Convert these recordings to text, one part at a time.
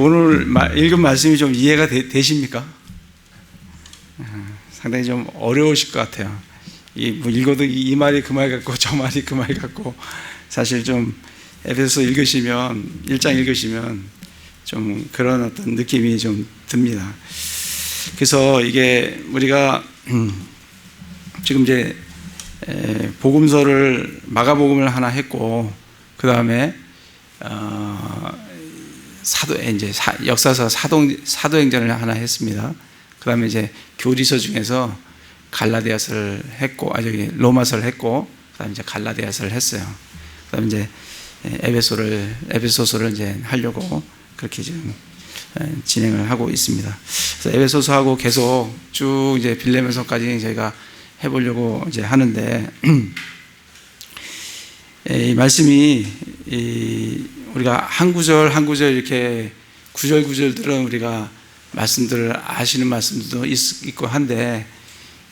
오늘 읽은 말씀이 좀 이해가 되십니까? 상당히 좀 어려우실 것 같아요. 뭐 읽어도 이 말이 그 말 같고 저 말이 그 말 같고, 사실 좀 에베소서 읽으시면 1장 읽으시면 좀 그런 어떤 느낌이 좀 듭니다. 그래서 이게 우리가 지금 이제 복음서를 마가복음을 하나 했고, 그 다음에 역사서 사도행전을 하나 했습니다. 그 다음에 이제 교리서 중에서 갈라디아서를 했고, 로마서를 했고, 그 다음에 이제 갈라디아서를 했어요. 그 다음에 이제 에베소서를 이제 하려고 그렇게 지금 진행을 하고 있습니다. 그래서 에베소서하고 계속 쭉 이제 빌레몬서까지 저희가 해보려고 이제 하는데, 이 말씀이 우리가 한 구절 한 구절 이렇게 구절구절들은 우리가 말씀들을 아시는 말씀들도 있고 한데,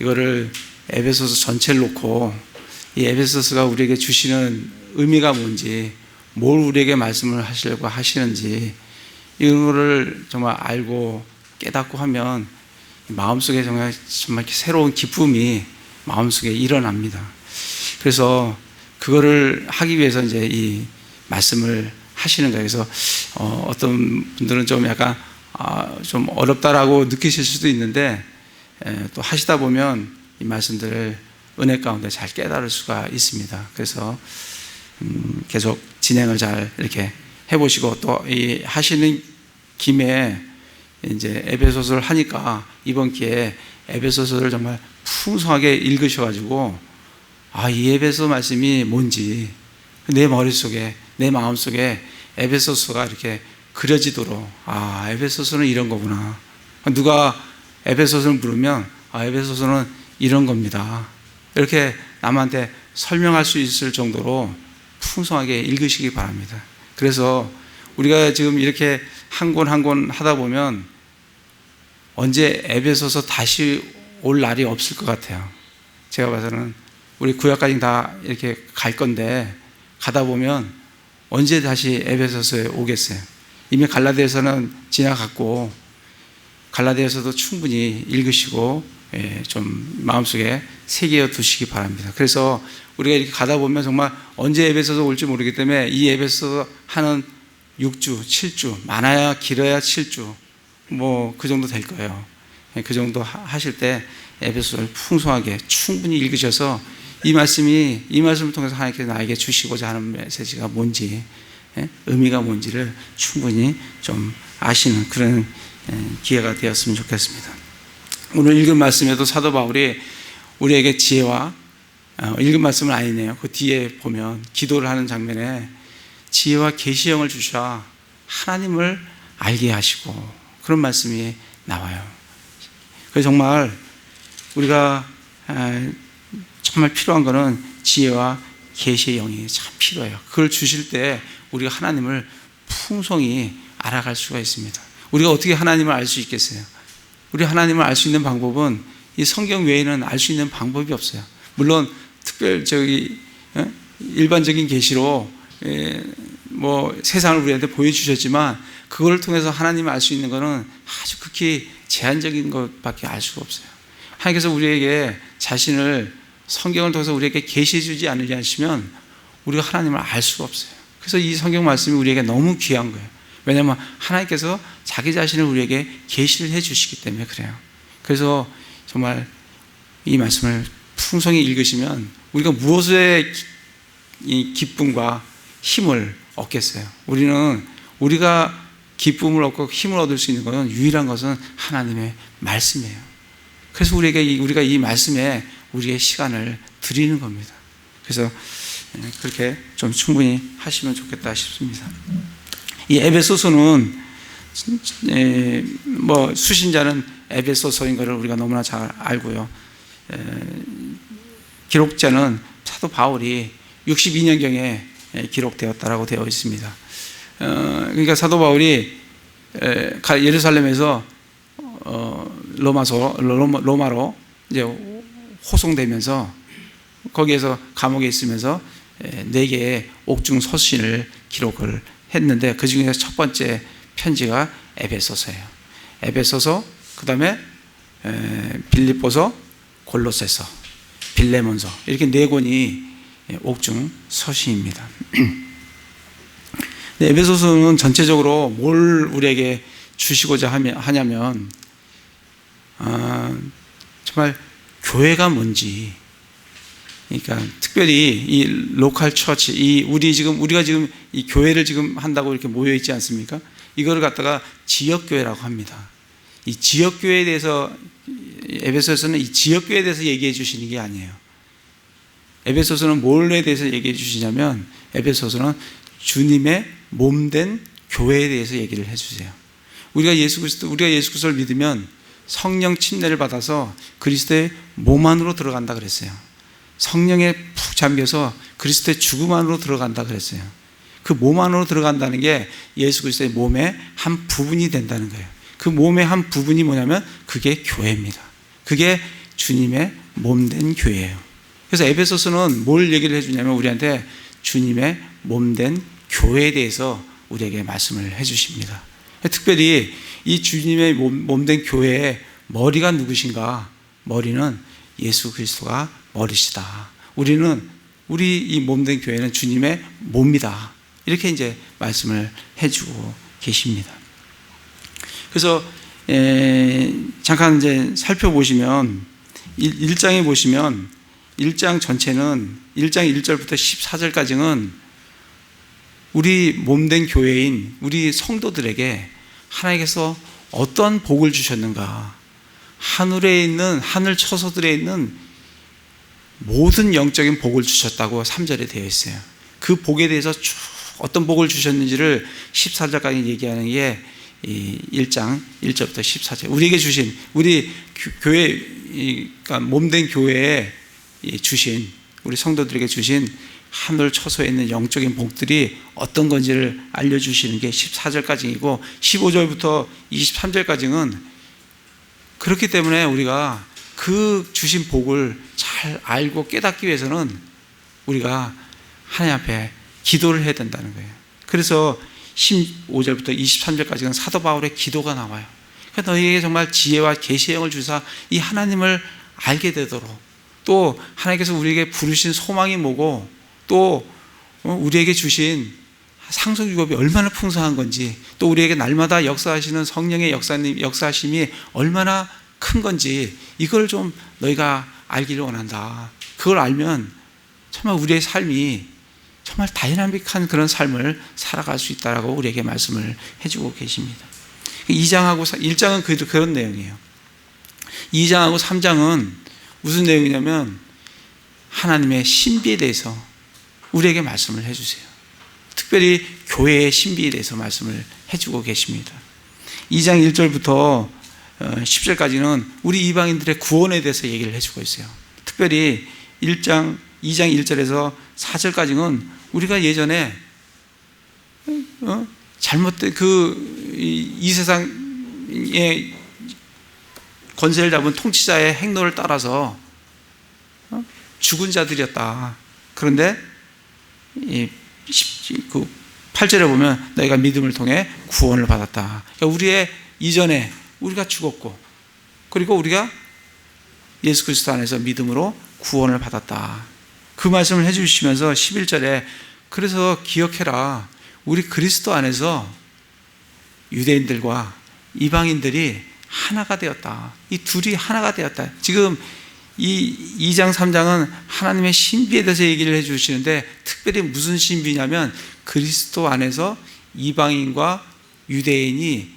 이거를 에베소서 전체를 놓고 이 에베소서가 우리에게 주시는 의미가 뭔지, 뭘 우리에게 말씀을 하시려고 하시는지, 이거를 정말 알고 깨닫고 하면 마음속에 정말 새로운 기쁨이 마음속에 일어납니다. 그래서 그거를 하기 위해서 이제 이 말씀을 하시는 거예요. 그래서 어떤 분들은 좀 약간 좀 어렵다라고 느끼실 수도 있는데, 또 하시다 보면 이 말씀들을 은혜 가운데 잘 깨달을 수가 있습니다. 그래서 계속 진행을 잘 이렇게 해보시고, 또 이 하시는 김에 이제 에베소서를 하니까 이번 기회에 에베소서를 정말 풍성하게 읽으셔가지고, 이 에베소 말씀이 뭔지 내 머릿속에, 내 마음속에 에베소서가 이렇게 그려지도록, 에베소서는 이런 거구나. 누가 에베소서를 물으면 에베소서는 이런 겁니다, 이렇게 남한테 설명할 수 있을 정도로 풍성하게 읽으시기 바랍니다. 그래서 우리가 지금 이렇게 한 권 한 권 하다 보면 언제 에베소서 다시 올 날이 없을 것 같아요. 제가 봐서는 우리 구약까지 다 이렇게 갈 건데, 가다 보면 언제 다시 에베소서에 오겠어요. 이미 갈라디아서는 지나갔고, 갈라디아서도 충분히 읽으시고 좀 마음속에 새겨 두시기 바랍니다. 그래서 우리가 이렇게 가다 보면 정말 언제 에베소서 올지 모르기 때문에 이 에베소서 하는 6주, 7주, 많아야 길어야 7주, 뭐 그 정도 될 거예요. 그 정도 하실 때 에베소서를 풍성하게 충분히 읽으셔서 이 말씀을 통해서 하나님께서 나에게 주시고자 하는 메시지가 뭔지, 의미가 뭔지를 충분히 좀 아시는 그런 기회가 되었으면 좋겠습니다. 오늘 읽은 말씀에도 사도 바울이 우리에게 지혜와, 읽은 말씀은 아니네요. 그 뒤에 보면 기도를 하는 장면에 지혜와 계시형을 주셔 하나님을 알게 하시고, 그런 말씀이 나와요. 그래서 정말 우리가 정말 필요한 것은 지혜와 계시의 영이 참 필요해요. 그걸 주실 때 우리가 하나님을 풍성히 알아갈 수가 있습니다. 우리가 어떻게 하나님을 알 수 있겠어요? 우리 하나님을 알 수 있는 방법은 이 성경 외에는 알 수 있는 방법이 없어요. 물론 일반적인 계시로 뭐 세상을 우리한테 보여주셨지만, 그걸 통해서 하나님을 알 수 있는 것은 아주 극히 제한적인 것밖에 알 수가 없어요. 하나님께서 우리에게 자신을 성경을 통해서 우리에게 계시해 주지 않으려 하시면 우리가 하나님을 알 수가 없어요. 그래서 이 성경 말씀이 우리에게 너무 귀한 거예요. 왜냐하면 하나님께서 자기 자신을 우리에게 계시를 해 주시기 때문에 그래요. 그래서 정말 이 말씀을 풍성히 읽으시면 우리가 무엇의 기쁨과 힘을 얻겠어요? 우리가 기쁨을 얻고 힘을 얻을 수 있는 것은, 유일한 것은 하나님의 말씀이에요. 그래서 우리가 이 말씀에 우리의 시간을 드리는 겁니다. 그래서 그렇게 좀 충분히 하시면 좋겠다 싶습니다. 이 에베소서는 뭐 수신자는 에베소서인 것을 우리가 너무나 잘 알고요. 기록자는 사도 바울이 62년경에 기록되었다라고 되어 있습니다. 그러니까 사도 바울이 예루살렘에서 로마로 이제 호송되면서, 거기에서 감옥에 있으면서 4개의 옥중 서신을 기록을 했는데, 그 중에서 첫 번째 편지가 에베소서예요. 에베소서, 그 다음에 빌립보서, 골로새서, 빌레몬서, 이렇게 4권이 옥중 서신입니다. 에베소서는 전체적으로 뭘 우리에게 주시고자 하냐면 정말 교회가 뭔지, 그러니까 특별히 이 로컬 처치, 우리가 지금 이 교회를 지금 한다고 이렇게 모여 있지 않습니까? 이거를 갖다가 지역 교회라고 합니다. 이 지역 교회에 대해서 에베소서는 이 지역 교회에 대해서 얘기해 주시는 게 아니에요. 에베소서는 뭘에 대해서 얘기해 주시냐면, 에베소서는 주님의 몸된 교회에 대해서 얘기를 해 주세요. 우리가 예수 그리스도를 믿으면 성령 침례를 받아서 그리스도의 몸 안으로 들어간다 그랬어요. 성령에 푹 잠겨서 그리스도의 죽음 안으로 들어간다 그랬어요. 그 몸 안으로 들어간다는 게 예수 그리스도의 몸의 한 부분이 된다는 거예요. 그 몸의 한 부분이 뭐냐면 그게 교회입니다. 그게 주님의 몸된 교회예요. 그래서 에베소서는 뭘 얘기를 해주냐면 우리한테 주님의 몸된 교회에 대해서 우리에게 말씀을 해주십니다. 특별히 이 주님의 몸된 교회의 머리가 누구신가? 머리는 예수 그리스도가 머리시다. 우리 이 몸된 교회는 주님의 몸이다. 이렇게 이제 말씀을 해주고 계십니다. 그래서 잠깐 이제 살펴보시면 1장에 보시면 1장 전체는 1장 1절부터 14절까지는 우리 몸된 교회인 우리 성도들에게 하나님께서 어떤 복을 주셨는가, 하늘에 있는 하늘 처소들에 있는 모든 영적인 복을 주셨다고 3절에 되어 있어요. 그 복에 대해서 쭉 어떤 복을 주셨는지를 14절까지 얘기하는 게 1장 1절부터 14절. 우리에게 주신, 우리 교회, 그러니까 몸된 교회에 주신, 우리 성도들에게 주신 하늘 처소에 있는 영적인 복들이 어떤 건지를 알려주시는 게 14절까지이고 15절부터 23절까지는 그렇기 때문에 우리가 그 주신 복을 잘 알고 깨닫기 위해서는 우리가 하나님 앞에 기도를 해야 된다는 거예요. 그래서 15절부터 23절까지는 사도 바울의 기도가 나와요. 그러니까 너희에게 정말 지혜와 계시의 영을 주사 이 하나님을 알게 되도록, 또 하나님께서 우리에게 부르신 소망이 뭐고, 또 우리에게 주신 상속유업이 얼마나 풍성한 건지, 또 우리에게 날마다 역사하시는 성령의 역사하심이 얼마나 큰 건지, 이걸 좀 너희가 알기를 원한다. 그걸 알면 정말 우리의 삶이 정말 다이나믹한 그런 삶을 살아갈 수 있다라고 우리에게 말씀을 해주고 계십니다. 1장은 그런 내용이에요. 2장하고 3장은 무슨 내용이냐면 하나님의 신비에 대해서 우리에게 말씀을 해주세요. 특별히 교회의 신비에 대해서 말씀을 해주고 계십니다. 2장 1절부터 10절까지는 우리 이방인들의 구원에 대해서 얘기를 해주고 있어요. 특별히 2장 1절에서 4절까지는 우리가 예전에 잘못된 이 세상의 권세를 잡은 통치자의 행로를 따라서 죽은 자들이었다. 그런데 8절에 보면 너희가 믿음을 통해 구원을 받았다. 그러니까 우리의 이전에 우리가 죽었고, 그리고 우리가 예수 그리스도 안에서 믿음으로 구원을 받았다. 그 말씀을 해주시면서 11절에 그래서 기억해라. 우리 그리스도 안에서 유대인들과 이방인들이 하나가 되었다. 이 둘이 하나가 되었다. 지금 이 2장 3장은 하나님의 신비에 대해서 얘기를 해주시는데, 특별히 무슨 신비냐면 그리스도 안에서 이방인과 유대인이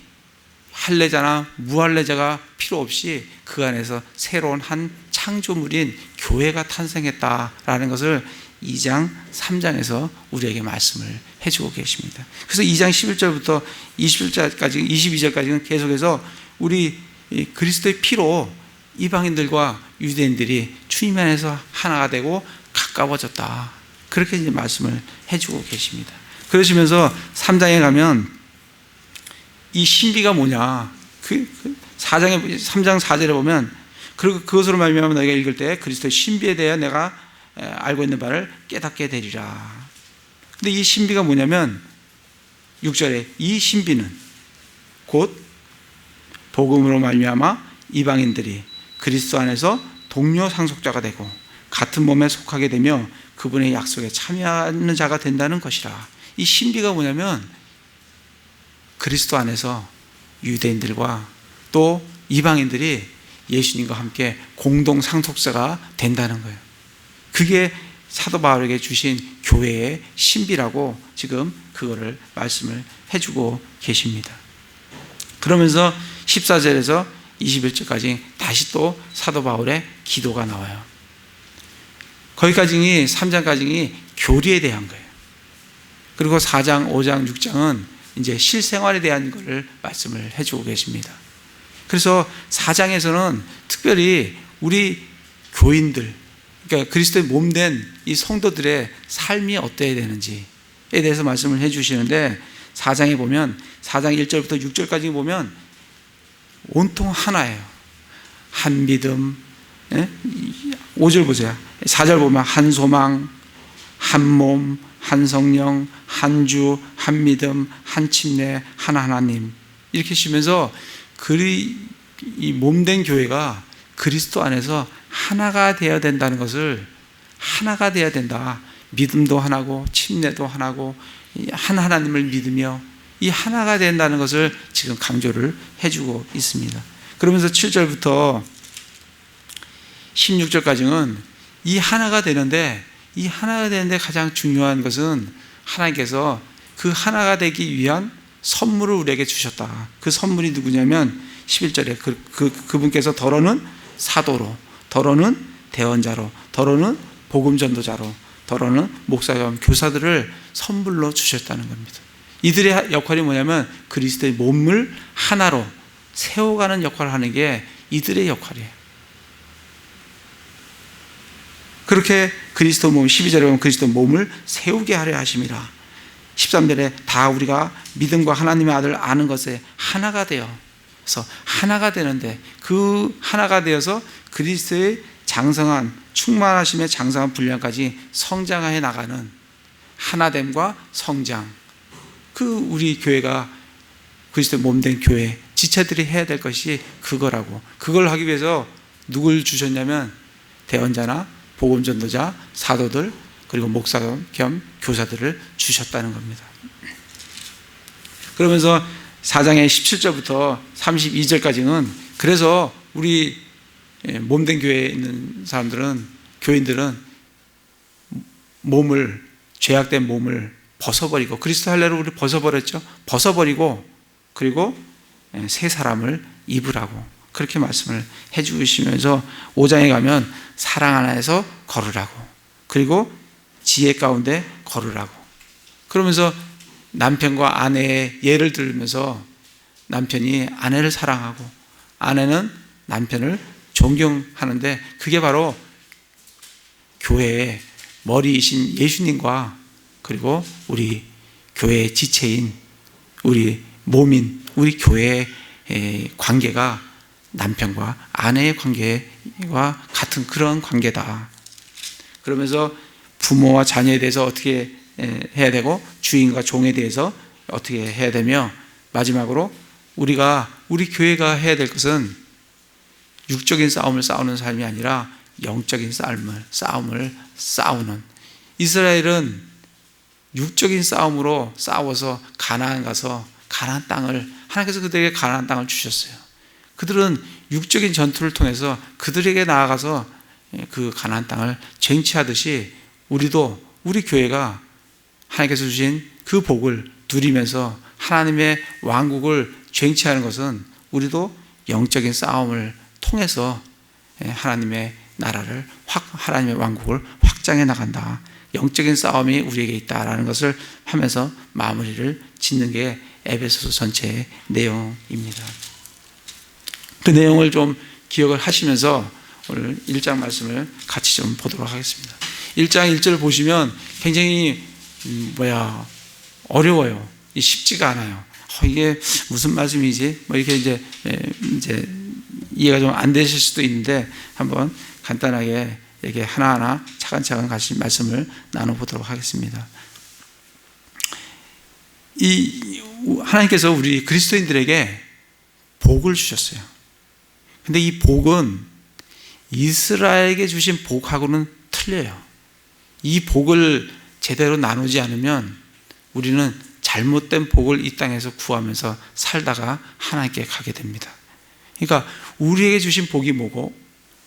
할례자나 무할례자가 필요 없이 그 안에서 새로운 한 창조물인 교회가 탄생했다라는 것을 2장 3장에서 우리에게 말씀을 해주고 계십니다. 그래서 2장 11절부터 22절까지는 계속해서 우리 그리스도의 피로 이방인들과 유대인들이 주님 안에서 하나가 되고 가까워졌다. 그렇게 이제 말씀을 해주고 계십니다. 그러시면서 3장에 가면 이 신비가 뭐냐? 3장 4절에 보면 그것으로 말미암아 너희가 읽을 때 그리스도의 신비에 대해 내가 알고 있는 바를 깨닫게 되리라. 근데 이 신비가 뭐냐면 6절에 이 신비는 곧 복음으로 말미암아 이방인들이 그리스도 안에서 동료 상속자가 되고 같은 몸에 속하게 되며 그분의 약속에 참여하는 자가 된다는 것이라. 이 신비가 뭐냐면 그리스도 안에서 유대인들과 또 이방인들이 예수님과 함께 공동 상속자가 된다는 거예요. 그게 사도 바울에게 주신 교회의 신비라고 지금 그거를 말씀을 해주고 계십니다. 그러면서 14절에서 21절까지 다시 또 사도 바울의 기도가 나와요. 거기까지 3장까지 교리에 대한 거예요. 그리고 4장, 5장, 6장은 이제 실생활에 대한 것을 말씀을 해주고 계십니다. 그래서 4장에서는 특별히 우리 교인들, 그러니까 그리스도의 몸된 이 성도들의 삶이 어때야 되는지에 대해서 말씀을 해주시는데 4장에 보면 4장 1절부터 6절까지 보면 온통 하나예요. 한 믿음, 5절 보세요. 4절 보면 한 소망, 한 몸, 한 성령, 한 주, 한 믿음, 한 침례, 한 하나님. 이렇게 쉬면서 이 몸된 교회가 그리스도 안에서 하나가 되어야 된다는 것을, 하나가 되어야 된다. 믿음도 하나고 침례도 하나고 한 하나님을 믿으며 이 하나가 된다는 것을 지금 강조를 해주고 있습니다. 그러면서 7절부터 16절까지는 이 하나가 되는데, 이 하나가 되는데 가장 중요한 것은 하나님께서 그 하나가 되기 위한 선물을 우리에게 주셨다. 그 선물이 누구냐면 11절에 그분께서 더러는 사도로, 더러는 대언자로, 더러는 복음 전도자로, 더러는 목사와 교사들을 선물로 주셨다는 겁니다. 이들의 역할이 뭐냐면 그리스도의 몸을 하나로 세워가는 역할을 하는 게 이들의 역할이에요. 그렇게 그리스도 몸, 12절에 보면 그리스도 몸을 세우게 하려 하심이라. 13절에 다 우리가 믿음과 하나님의 아들 아는 것에 하나가 되어, 그래서 하나가 되는데 그 하나가 되어서 그리스도의 장성한 충만하심의 장성한 분량까지 성장해 나가는 하나됨과 성장, 그 우리 교회가 그리스도의 몸된 교회 지체들이 해야 될 것이 그거라고. 그걸 하기 위해서 누굴 주셨냐면 대언자나 복음 전도자, 사도들, 그리고 목사 겸 교사들을 주셨다는 겁니다. 그러면서 4장의 17절부터 32절까지는 그래서 우리 몸된 교회에 있는 사람들은, 교인들은 몸을, 죄악된 몸을 벗어버리고, 그리스도 할례로 우리 벗어버렸죠. 벗어버리고 그리고 새 사람을 입으라고 그렇게 말씀을 해주시면서 5장에 가면 사랑 안에서 걸으라고, 그리고 지혜 가운데 걸으라고, 그러면서 남편과 아내의 예를 들면서 남편이 아내를 사랑하고 아내는 남편을 존경하는데 그게 바로 교회의 머리이신 예수님과 그리고 우리 교회의 지체인 우리 몸인 우리 교회의 관계가 남편과 아내의 관계와 같은 그런 관계다. 그러면서 부모와 자녀에 대해서 어떻게 해야 되고 주인과 종에 대해서 어떻게 해야 되며, 마지막으로 우리 교회가 해야 될 것은 육적인 싸움을 싸우는 삶이 아니라 영적인 싸움을 싸우는. 이스라엘은 육적인 싸움으로 싸워서 가나안 가서 가나안 땅을, 하나님께서 그들에게 가나안 땅을 주셨어요. 그들은 육적인 전투를 통해서 그들에게 나아가서 그 가나안 땅을 쟁취하듯이 우리도, 우리 교회가 하나님께서 주신 그 복을 누리면서 하나님의 왕국을 쟁취하는 것은 우리도 영적인 싸움을 통해서 하나님의 나라를 하나님의 왕국을 확장해 나간다. 영적인 싸움이 우리에게 있다라는 것을 하면서 마무리를 짓는 게 에베소서 전체의 내용입니다. 그 내용을 좀 기억을 하시면서 오늘 1장 말씀을 같이 좀 보도록 하겠습니다. 1장 1절을 보시면 굉장히 어려워요. 쉽지가 않아요. 이게 무슨 말씀이지? 이렇게 이제 이해가 좀 안 되실 수도 있는데 한번 간단하게 이렇게 하나하나 차근차근 같이 말씀을 나눠보도록 하겠습니다. 하나님께서 우리 그리스도인들에게 복을 주셨어요. 근데 이 복은 이스라엘에게 주신 복하고는 틀려요. 이 복을 제대로 나누지 않으면 우리는 잘못된 복을 이 땅에서 구하면서 살다가 하나님께 가게 됩니다. 그러니까 우리에게 주신 복이 뭐고,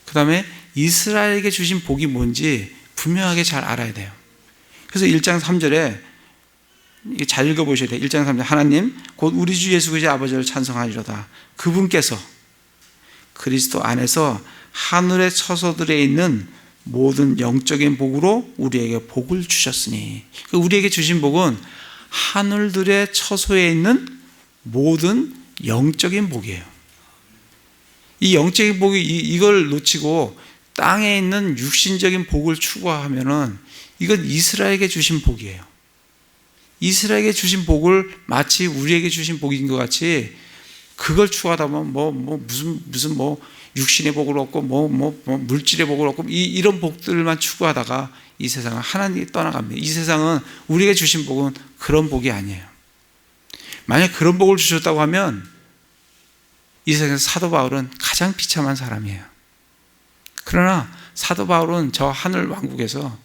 그 다음에 이스라엘에게 주신 복이 뭔지 분명하게 잘 알아야 돼요. 그래서 1장 3절에 이게 잘 읽어보셔야 돼요. 1장 3절, 하나님 곧 우리 주 예수 그리스도의 아버지를 찬송하리로다. 그분께서 그리스도 안에서 하늘의 처소들에 있는 모든 영적인 복으로 우리에게 복을 주셨으니, 우리에게 주신 복은 하늘들의 처소에 있는 모든 영적인 복이에요. 이 영적인 복이 이걸 놓치고 땅에 있는 육신적인 복을 추구하면은 이건 이스라엘에게 주신 복이에요. 이스라엘에게 주신 복을 마치 우리에게 주신 복인 것 같이 그걸 추구하다 보면 무슨 육신의 복을 얻고 물질의 복을 얻고 이런 복들만 추구하다가 이 세상은 하나님이 떠나갑니다. 이 세상은 우리에게 주신 복은 그런 복이 아니에요. 만약 그런 복을 주셨다고 하면 이 세상에서 사도 바울은 가장 비참한 사람이에요. 그러나 사도 바울은 저 하늘 왕국에서,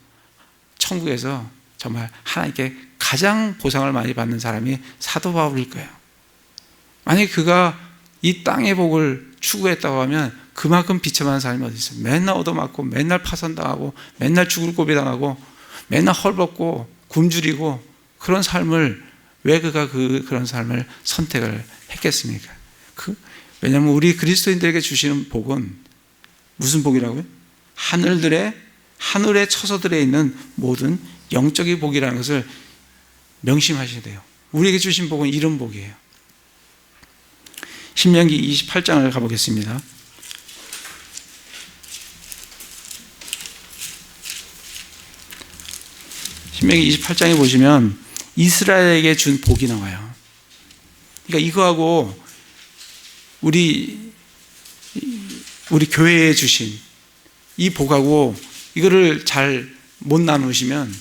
천국에서 정말 하나님께 가장 보상을 많이 받는 사람이 사도 바울일 거예요. 만약 그가 이 땅의 복을 추구했다고 하면 그만큼 비참한 사람이 어디 있어요? 맨날 얻어맞고, 맨날 파산당하고, 맨날 죽을 고비 당하고, 맨날 헐벗고 굶주리고, 그런 삶을 왜 그가 그런 삶을 선택을 했겠습니까? 왜냐하면 우리 그리스도인들에게 주시는 복은 무슨 복이라고요? 하늘의 처소들에 있는 모든 영적인 복이라는 것을 명심하셔야 돼요. 우리에게 주신 복은 이런 복이에요. 신명기 28장을 가보겠습니다. 신명기 28장에 보시면 이스라엘에게 준 복이 나와요. 그러니까 이거하고 우리 교회에 주신 이 복하고 이거를 잘 못 나누시면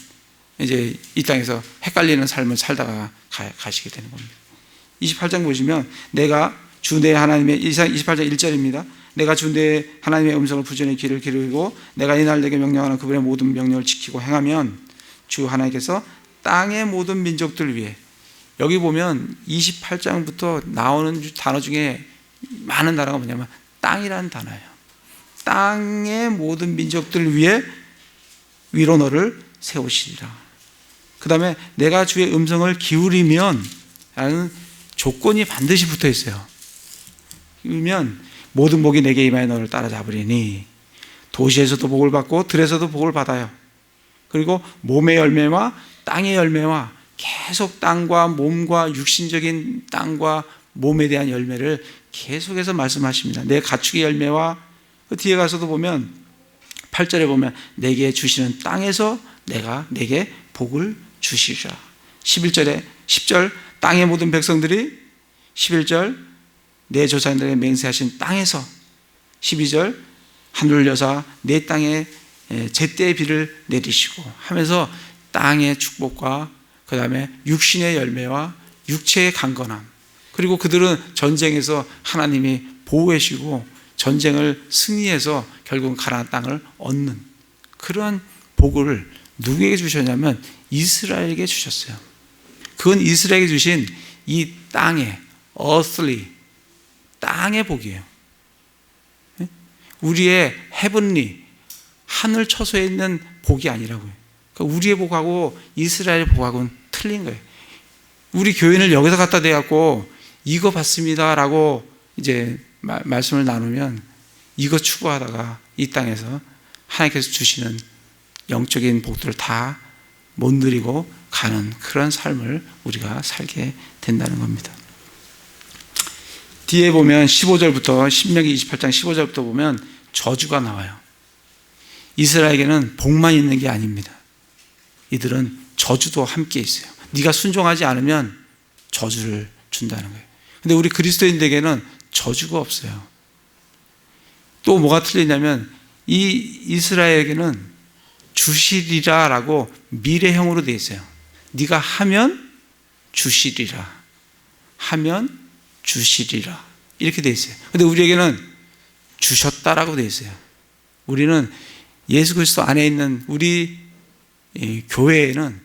이제 이 땅에서 헷갈리는 삶을 살다가 가시게 되는 겁니다. 28장 보시면 내가 주 내 하나님의, 28장 1절입니다. 내가 주 내 하나님의 음성을 부전히 귀를 기울이고 내가 이날 내게 명령하는 그분의 모든 명령을 지키고 행하면 주 하나님께서 땅의 모든 민족들 위해, 여기 보면 28장부터 나오는 단어 중에 많은 단어가 뭐냐면 땅이라는 단어예요. 땅의 모든 민족들 위해 위로 너를 세우시리라. 그 다음에 내가 주의 음성을 기울이면 라는 조건이 반드시 붙어 있어요. 그러면 모든 복이 내게 임하여 너를 따라잡으리니 도시에서도 복을 받고 들에서도 복을 받아요. 그리고 몸의 열매와 땅의 열매와 계속 땅과 몸과 육신적인 땅과 몸에 대한 열매를 계속해서 말씀하십니다. 내 가축의 열매와, 그 뒤에 가서도 보면 8절에 보면 내게 주시는 땅에서 내가 내게 복을 주시리라. 10절 땅의 모든 백성들이, 11절 내 조상들에게 맹세하신 땅에서, 12절 하늘 여사 내 땅에 제때의 비를 내리시고 하면서 땅의 축복과 그 다음에 육신의 열매와 육체의 강건함, 그리고 그들은 전쟁에서 하나님이 보호해 주시고 전쟁을 승리해서 결국은 가나안 땅을 얻는 그런 복을 누구에게 주셨냐면 이스라엘에게 주셨어요. 그건 이스라엘에게 주신 이 땅의 earthly, 땅의 복이에요. 우리의 heavenly, 하늘 처소에 있는 복이 아니라고요. 그러니까 우리의 복하고 이스라엘의 복하고는 틀린 거예요. 우리 교인을 여기서 갖다 대갖고 이거 받습니다라고 이제 말씀을 나누면 이거 추구하다가 이 땅에서 하나님께서 주시는 영적인 복들을 다 못 누리고 가는 그런 삶을 우리가 살게 된다는 겁니다. 뒤에 보면 15절부터, 신명기 28장 15절부터 보면 저주가 나와요. 이스라엘에게는 복만 있는 게 아닙니다. 이들은 저주도 함께 있어요. 네가 순종하지 않으면 저주를 준다는 거예요. 근데 우리 그리스도인들에게는 저주가 없어요. 또 뭐가 틀리냐면 이 이스라엘에게는 주시리라라고 미래형으로 되어 있어요. 네가 하면 주시리라. 하면 주시리라. 이렇게 돼 있어요. 근데 우리에게는 주셨다라고 돼 있어요. 우리는 예수 그리스도 안에 있는 우리 교회에는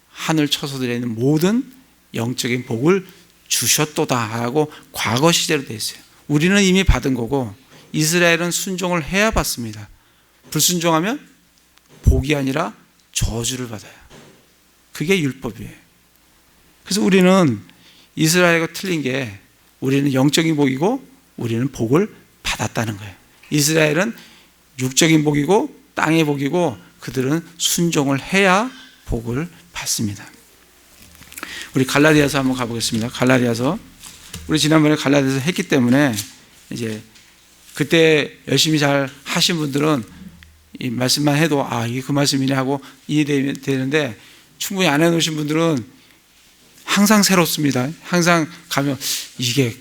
하늘 처소들에 있는 모든 영적인 복을 주셨도다 하고 과거 시제로 돼 있어요. 우리는 이미 받은 거고 이스라엘은 순종을 해야 받습니다. 불순종하면 복이 아니라 저주를 받아요. 그게 율법이에요. 그래서 우리는 이스라엘과 틀린 게 우리는 영적인 복이고 우리는 복을 받았다는 거예요. 이스라엘은 육적인 복이고 땅의 복이고 그들은 순종을 해야 복을 받습니다. 우리 갈라디아서 한번 가보겠습니다. 갈라디아서. 우리 지난번에 갈라디아서 했기 때문에 이제 그때 열심히 잘 하신 분들은 이 말씀만 해도 이게 그 말씀이네 하고 이해되는데 충분히 안 해놓으신 분들은 항상 새롭습니다. 항상 가면 이게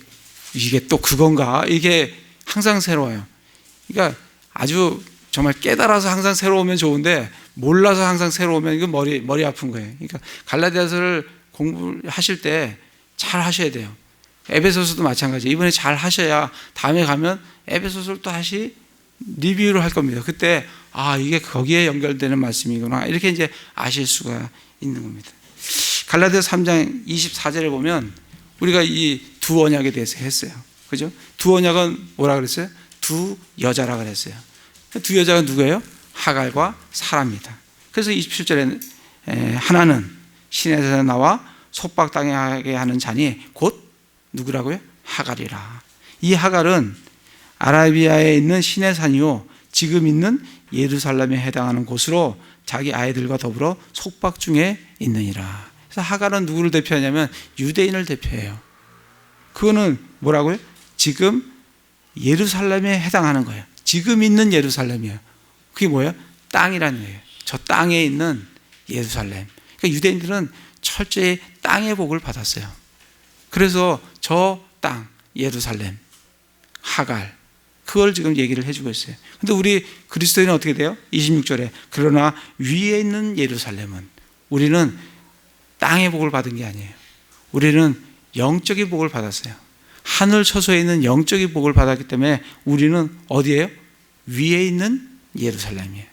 또 그건가? 이게 항상 새로워요. 그러니까 아주 정말 깨달아서 항상 새로우면 좋은데 몰라서 항상 새로우면 이건 머리 아픈 거예요. 그러니까 갈라디아서를 공부하실 때 잘 하셔야 돼요. 에베소서도 마찬가지예요. 이번에 잘 하셔야 다음에 가면 에베소서를 또 다시 리뷰를 할 겁니다. 그때 이게 거기에 연결되는 말씀이구나 이렇게 이제 아실 수가 있는 겁니다. 갈라디아서 3장 24절에 보면 우리가 이 두 언약에 대해서 했어요. 그죠? 두 언약은 뭐라 그랬어요? 두 여자라 그랬어요. 두 여자가 누구예요? 하갈과 사라입니다. 그래서 27절에 하나는 신에서 나와 속박당하게 하는 자니 곧 누구라고요? 하갈이라. 이 하갈은 아라비아에 있는 신의 산이요 지금 있는 예루살렘에 해당하는 곳으로 자기 아이들과 더불어 속박 중에 있느니라. 그래서 하갈은 누구를 대표하냐면 유대인을 대표해요. 그거는 뭐라고요? 지금 예루살렘에 해당하는 거예요. 지금 있는 예루살렘이에요. 그게 뭐예요? 땅이라는 거예요. 저 땅에 있는 예루살렘. 그러니까 유대인들은 철저히 땅의 복을 받았어요. 그래서 저 땅, 예루살렘, 하갈, 그걸 지금 얘기를 해주고 있어요. 근데 우리 그리스도인은 어떻게 돼요? 26절에 그러나 위에 있는 예루살렘은 우리는 땅의 복을 받은 게 아니에요. 우리는 영적인 복을 받았어요. 하늘 처소에 있는 영적인 복을 받았기 때문에 우리는 어디예요? 위에 있는 예루살렘이에요.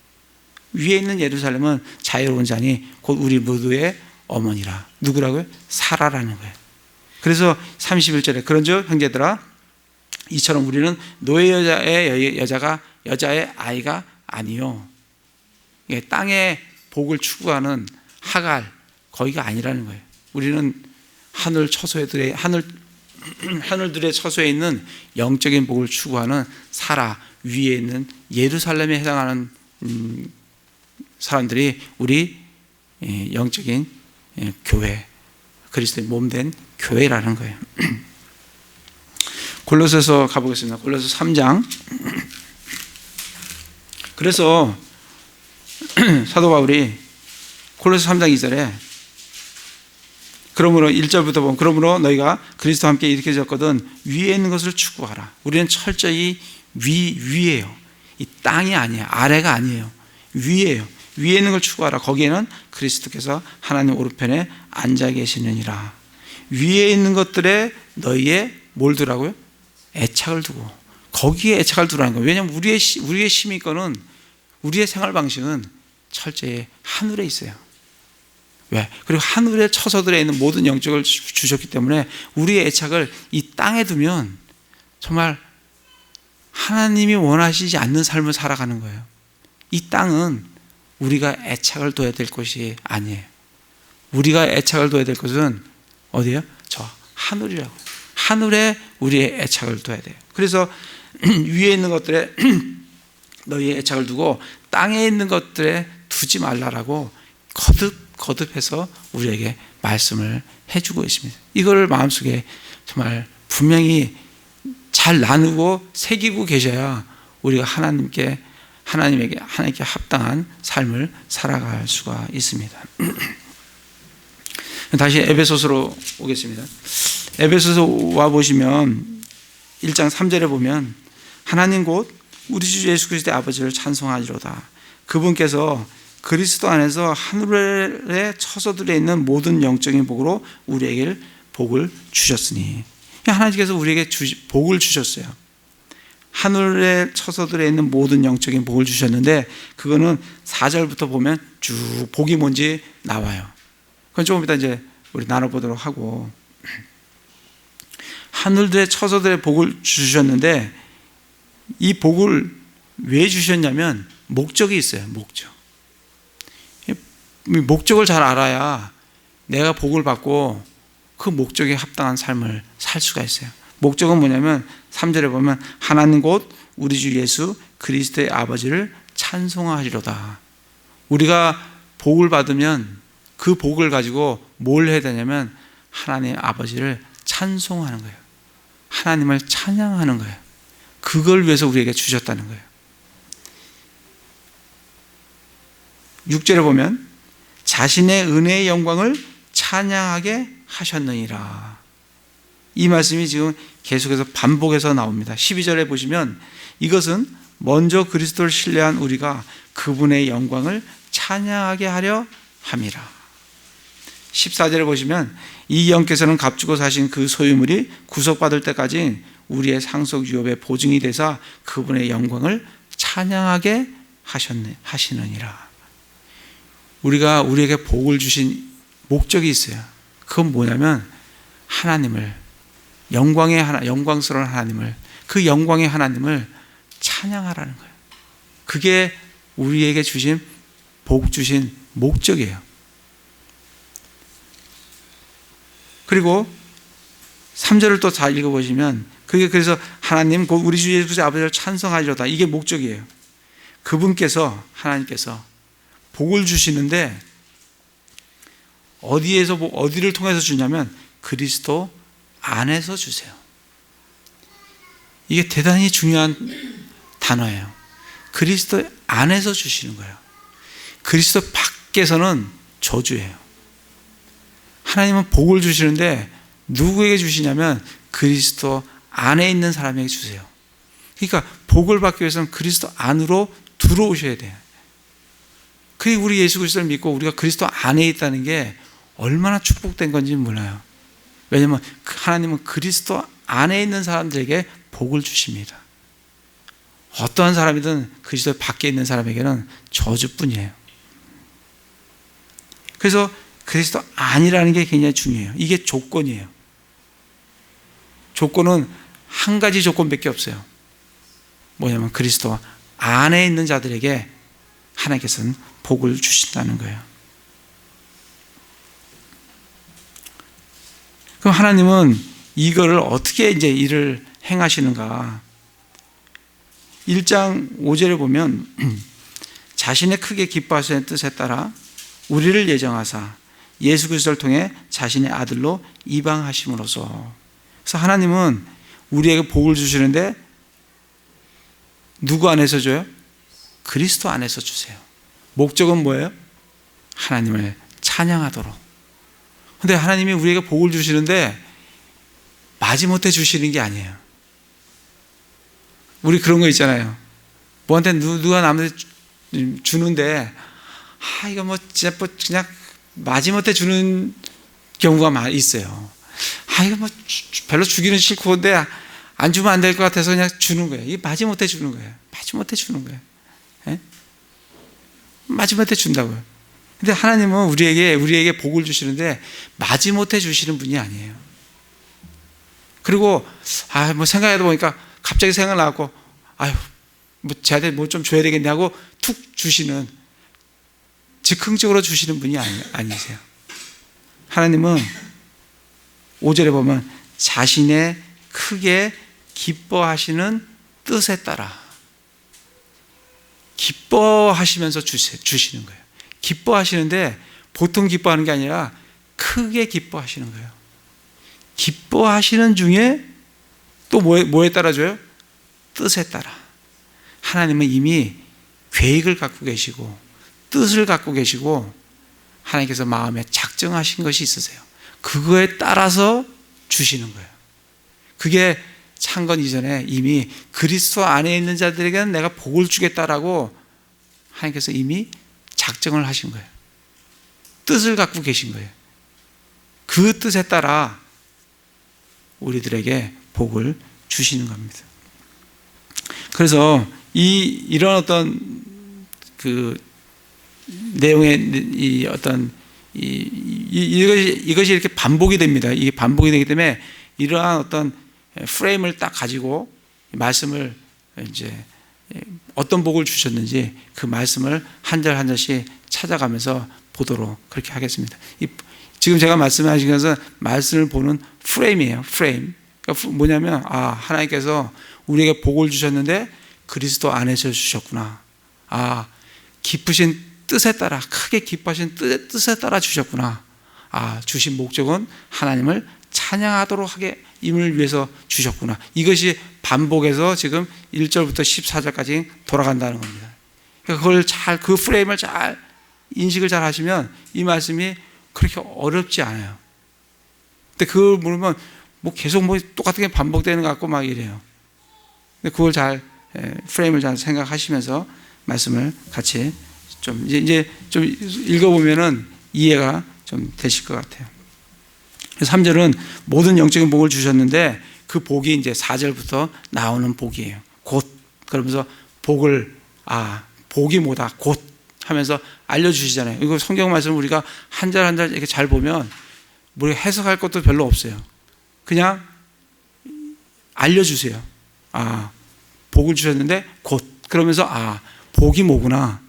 위에 있는 예루살렘은 자유로운 자니 곧 우리 모두의 어머니라. 누구라고요? 사라라는 거예요. 그래서 31절에 그런즉 형제들아 이처럼 우리는 노예 여자의 아이가 아니요. 땅의 복을 추구하는 하갈 거기가 아니라는 거예요. 우리는 하늘들의 처소에 있는 영적인 복을 추구하는 사라 위에 있는 예루살렘에 해당하는 사람들이 우리 영적인 교회, 그리스도의 몸된 교회라는 거예요. 골로새서 가보겠습니다. 골로새 3장. 그래서 사도 바울이 골로새 3장 2절에 그러므로 1절부터 보면 그러므로 너희가 그리스도와 함께 이렇게 졌거든 위에 있는 것을 추구하라. 우리는 철저히 위에요. 이 땅이 아니에요. 아래가 아니에요. 위에요. 위에 있는 걸 추구하라. 거기에는 그리스도께서 하나님 오른편에 앉아 계시느니라. 위에 있는 것들에 너희의 뭘 두라고요? 애착을 두고 거기에 애착을 두라는 거예요. 왜냐하면 우리의 심의권은 우리의 생활 방식은 철저히 하늘에 있어요. 왜? 그리고 하늘의 처소들에 있는 모든 영적을 주셨기 때문에 우리의 애착을 이 땅에 두면 정말 하나님이 원하시지 않는 삶을 살아가는 거예요. 이 땅은 우리가 애착을 둬야 될 것이 아니에요. 우리가 애착을 둬야 될 것은 어디예요? 저 하늘이라고. 하늘에 우리의 애착을 둬야 돼요. 그래서 위에 있는 것들에 너희의 애착을 두고 땅에 있는 것들에 두지 말라라고 거듭해서 우리에게 말씀을 해주고 있습니다. 이걸 마음속에 정말 분명히 잘 나누고 새기고 계셔야 우리가 하나님께 합당한 삶을 살아갈 수가 있습니다. 다시 에베소서로 오겠습니다. 에베소서 와 보시면 1장 3절에 보면 하나님 곧 우리 주 예수 그리스도의 아버지를 찬송하리로다. 그분께서 그리스도 안에서 하늘의 처소들에 있는 모든 영적인 복으로 우리에게 복을 주셨으니, 하나님께서 우리에게 복을 주셨어요. 하늘의 처소들에 있는 모든 영적인 복을 주셨는데, 그거는 4절부터 보면 쭉 복이 뭔지 나와요. 그건 조금 이따 이제 우리 나눠보도록 하고, 하늘의 처소들의 복을 주셨는데, 이 복을 왜 주셨냐면 목적이 있어요. 목적을 잘 알아야 내가 복을 받고 그 목적에 합당한 삶을 살 수가 있어요. 목적은 뭐냐면 3절에 보면 하나님 곧 우리 주 예수 그리스도의 아버지를 찬송하리로다. 우리가 복을 받으면 그 복을 가지고 뭘 해야 되냐면 하나님 아버지를 찬송하는 거예요. 하나님을 찬양하는 거예요. 그걸 위해서 우리에게 주셨다는 거예요. 6절에 보면 자신의 은혜의 영광을 찬양하게 하셨느니라. 이 말씀이 지금 계속해서 반복해서 나옵니다. 12절에 보시면 이것은 먼저 그리스도를 신뢰한 우리가 그분의 영광을 찬양하게 하려 함이라. 14절에 보시면 이 영께서는 값주고 사신 그 소유물이 구속받을 때까지 우리의 상속 유업의 보증이 되사 그분의 영광을 찬양하게 하시느니라. 우리에게 복을 주신 목적이 있어요. 그건 뭐냐면 하나님을, 영광스러운 하나님을, 그 영광의 하나님을 찬양하라는 거예요. 그게 우리에게 주신 복 주신 목적이에요. 그리고 3절을 또 잘 읽어보시면 그게 그래서 하나님 곧 우리 주 예수 아버지를 찬송하리로다. 이게 목적이에요. 그분께서, 하나님께서 복을 주시는데 어디를 통해서 주냐면 그리스도 안에서 주세요. 이게 대단히 중요한 단어예요. 그리스도 안에서 주시는 거예요. 그리스도 밖에서는 저주예요. 하나님은 복을 주시는데 누구에게 주시냐면 그리스도 안에 있는 사람에게 주세요. 그러니까 복을 받기 위해서는 그리스도 안으로 들어오셔야 돼요. 그게 우리 예수 그리스도를 믿고 우리가 그리스도 안에 있다는 게 얼마나 축복된 건지 몰라요. 왜냐하면 하나님은 그리스도 안에 있는 사람들에게 복을 주십니다. 어떠한 사람이든 그리스도 밖에 있는 사람에게는 저주뿐이에요. 그래서 그리스도 안이라는 게 굉장히 중요해요. 이게 조건이에요. 조건은 한 가지 조건밖에 없어요. 뭐냐면 그리스도 안에 있는 자들에게 하나님께서는 복을 주신다는 거예요. 그럼 하나님은 이거를 어떻게 이제 일을 행하시는가? 1장 5절에 보면 자신의 크게 기뻐하시는 뜻에 따라 우리를 예정하사 예수 그리스도를 통해 자신의 아들로 입양하심으로써. 그래서 하나님은 우리에게 복을 주시는데 누구 안에서 줘요? 그리스도 안에서 주세요. 목적은 뭐예요? 하나님을 찬양하도록. 근데 하나님이 우리에게 복을 주시는데 마지못해 주시는 게 아니에요. 우리 그런 거 있잖아요. 뭐한테 누가 남한테 주는데 이거 뭐 진짜 그냥 마지못해 주는 경우가 많이 있어요. 이거 뭐 별로 주기는 싫고 근데 안 주면 안 될 것 같아서 그냥 주는 거예요. 이게 마지못해 주는 거예요. 마지못해 주는 거예요. 예? 마지못해 준다고요. 근데 하나님은 우리에게 복을 주시는데 마지못해 주시는 분이 아니에요. 그리고 뭐 생각해도 보니까 갑자기 생각나고 뭐 쟤한테 뭐 좀 줘야 되겠네 하고 툭 주시는, 즉흥적으로 주시는 분이 아니세요. 하나님은 5절에 보면 자신의 크게 기뻐하시는 뜻에 따라 기뻐하시면서 주시는 거예요. 기뻐하시는데 보통 기뻐하는 게 아니라 크게 기뻐하시는 거예요. 기뻐하시는 중에 또 뭐에 따라 줘요? 뜻에 따라. 하나님은 이미 계획을 갖고 계시고 뜻을 갖고 계시고 하나님께서 마음에 작정하신 것이 있으세요. 그거에 따라서 주시는 거예요. 그게 창건 이전에 이미 그리스도 안에 있는 자들에게는 내가 복을 주겠다라고 하나님께서 이미 작정을 하신 거예요. 뜻을 갖고 계신 거예요. 그 뜻에 따라 우리들에게 복을 주시는 겁니다. 그래서 이런 어떤 그 내용의 이 어떤 이것이 이렇게 반복이 됩니다. 이게 반복이 되기 때문에 이러한 어떤 프레임을 딱 가지고 말씀을 이제 어떤 복을 주셨는지 그 말씀을 한 절 한 절씩 찾아가면서 보도록 그렇게 하겠습니다. 지금 제가 말씀하신 것은 말씀을 보는 프레임이에요. 프레임. 그러니까 뭐냐면 하나님께서 우리에게 복을 주셨는데 그리스도 안에서 주셨구나. 깊으신 뜻에 따라, 크게 기뻐하신 뜻에 따라 주셨구나. 주신 목적은 하나님을 찬양하도록 하게 임을 위해서 주셨구나. 이것이 반복해서 지금 1절부터 14절까지 돌아간다는 겁니다. 그걸 그 프레임을 잘 인식을 잘 하시면 이 말씀이 그렇게 어렵지 않아요. 근데 그걸 물으면 계속 똑같은 게 반복되는 것 같고 막 이래요. 근데 그걸 프레임을 잘 생각하시면서 말씀을 같이 이제 좀 읽어보면은 이해가 좀 되실 것 같아요. 3절은 모든 영적인 복을 주셨는데 그 복이 이제 4절부터 나오는 복이에요. 곧 그러면서 복을 복이 뭐다 곧 하면서 알려주시잖아요. 이거 성경 말씀을 우리가 한 절 한 절 이렇게 잘 보면 우리가 해석할 것도 별로 없어요. 그냥 알려주세요. 복을 주셨는데 곧 그러면서 복이 뭐구나,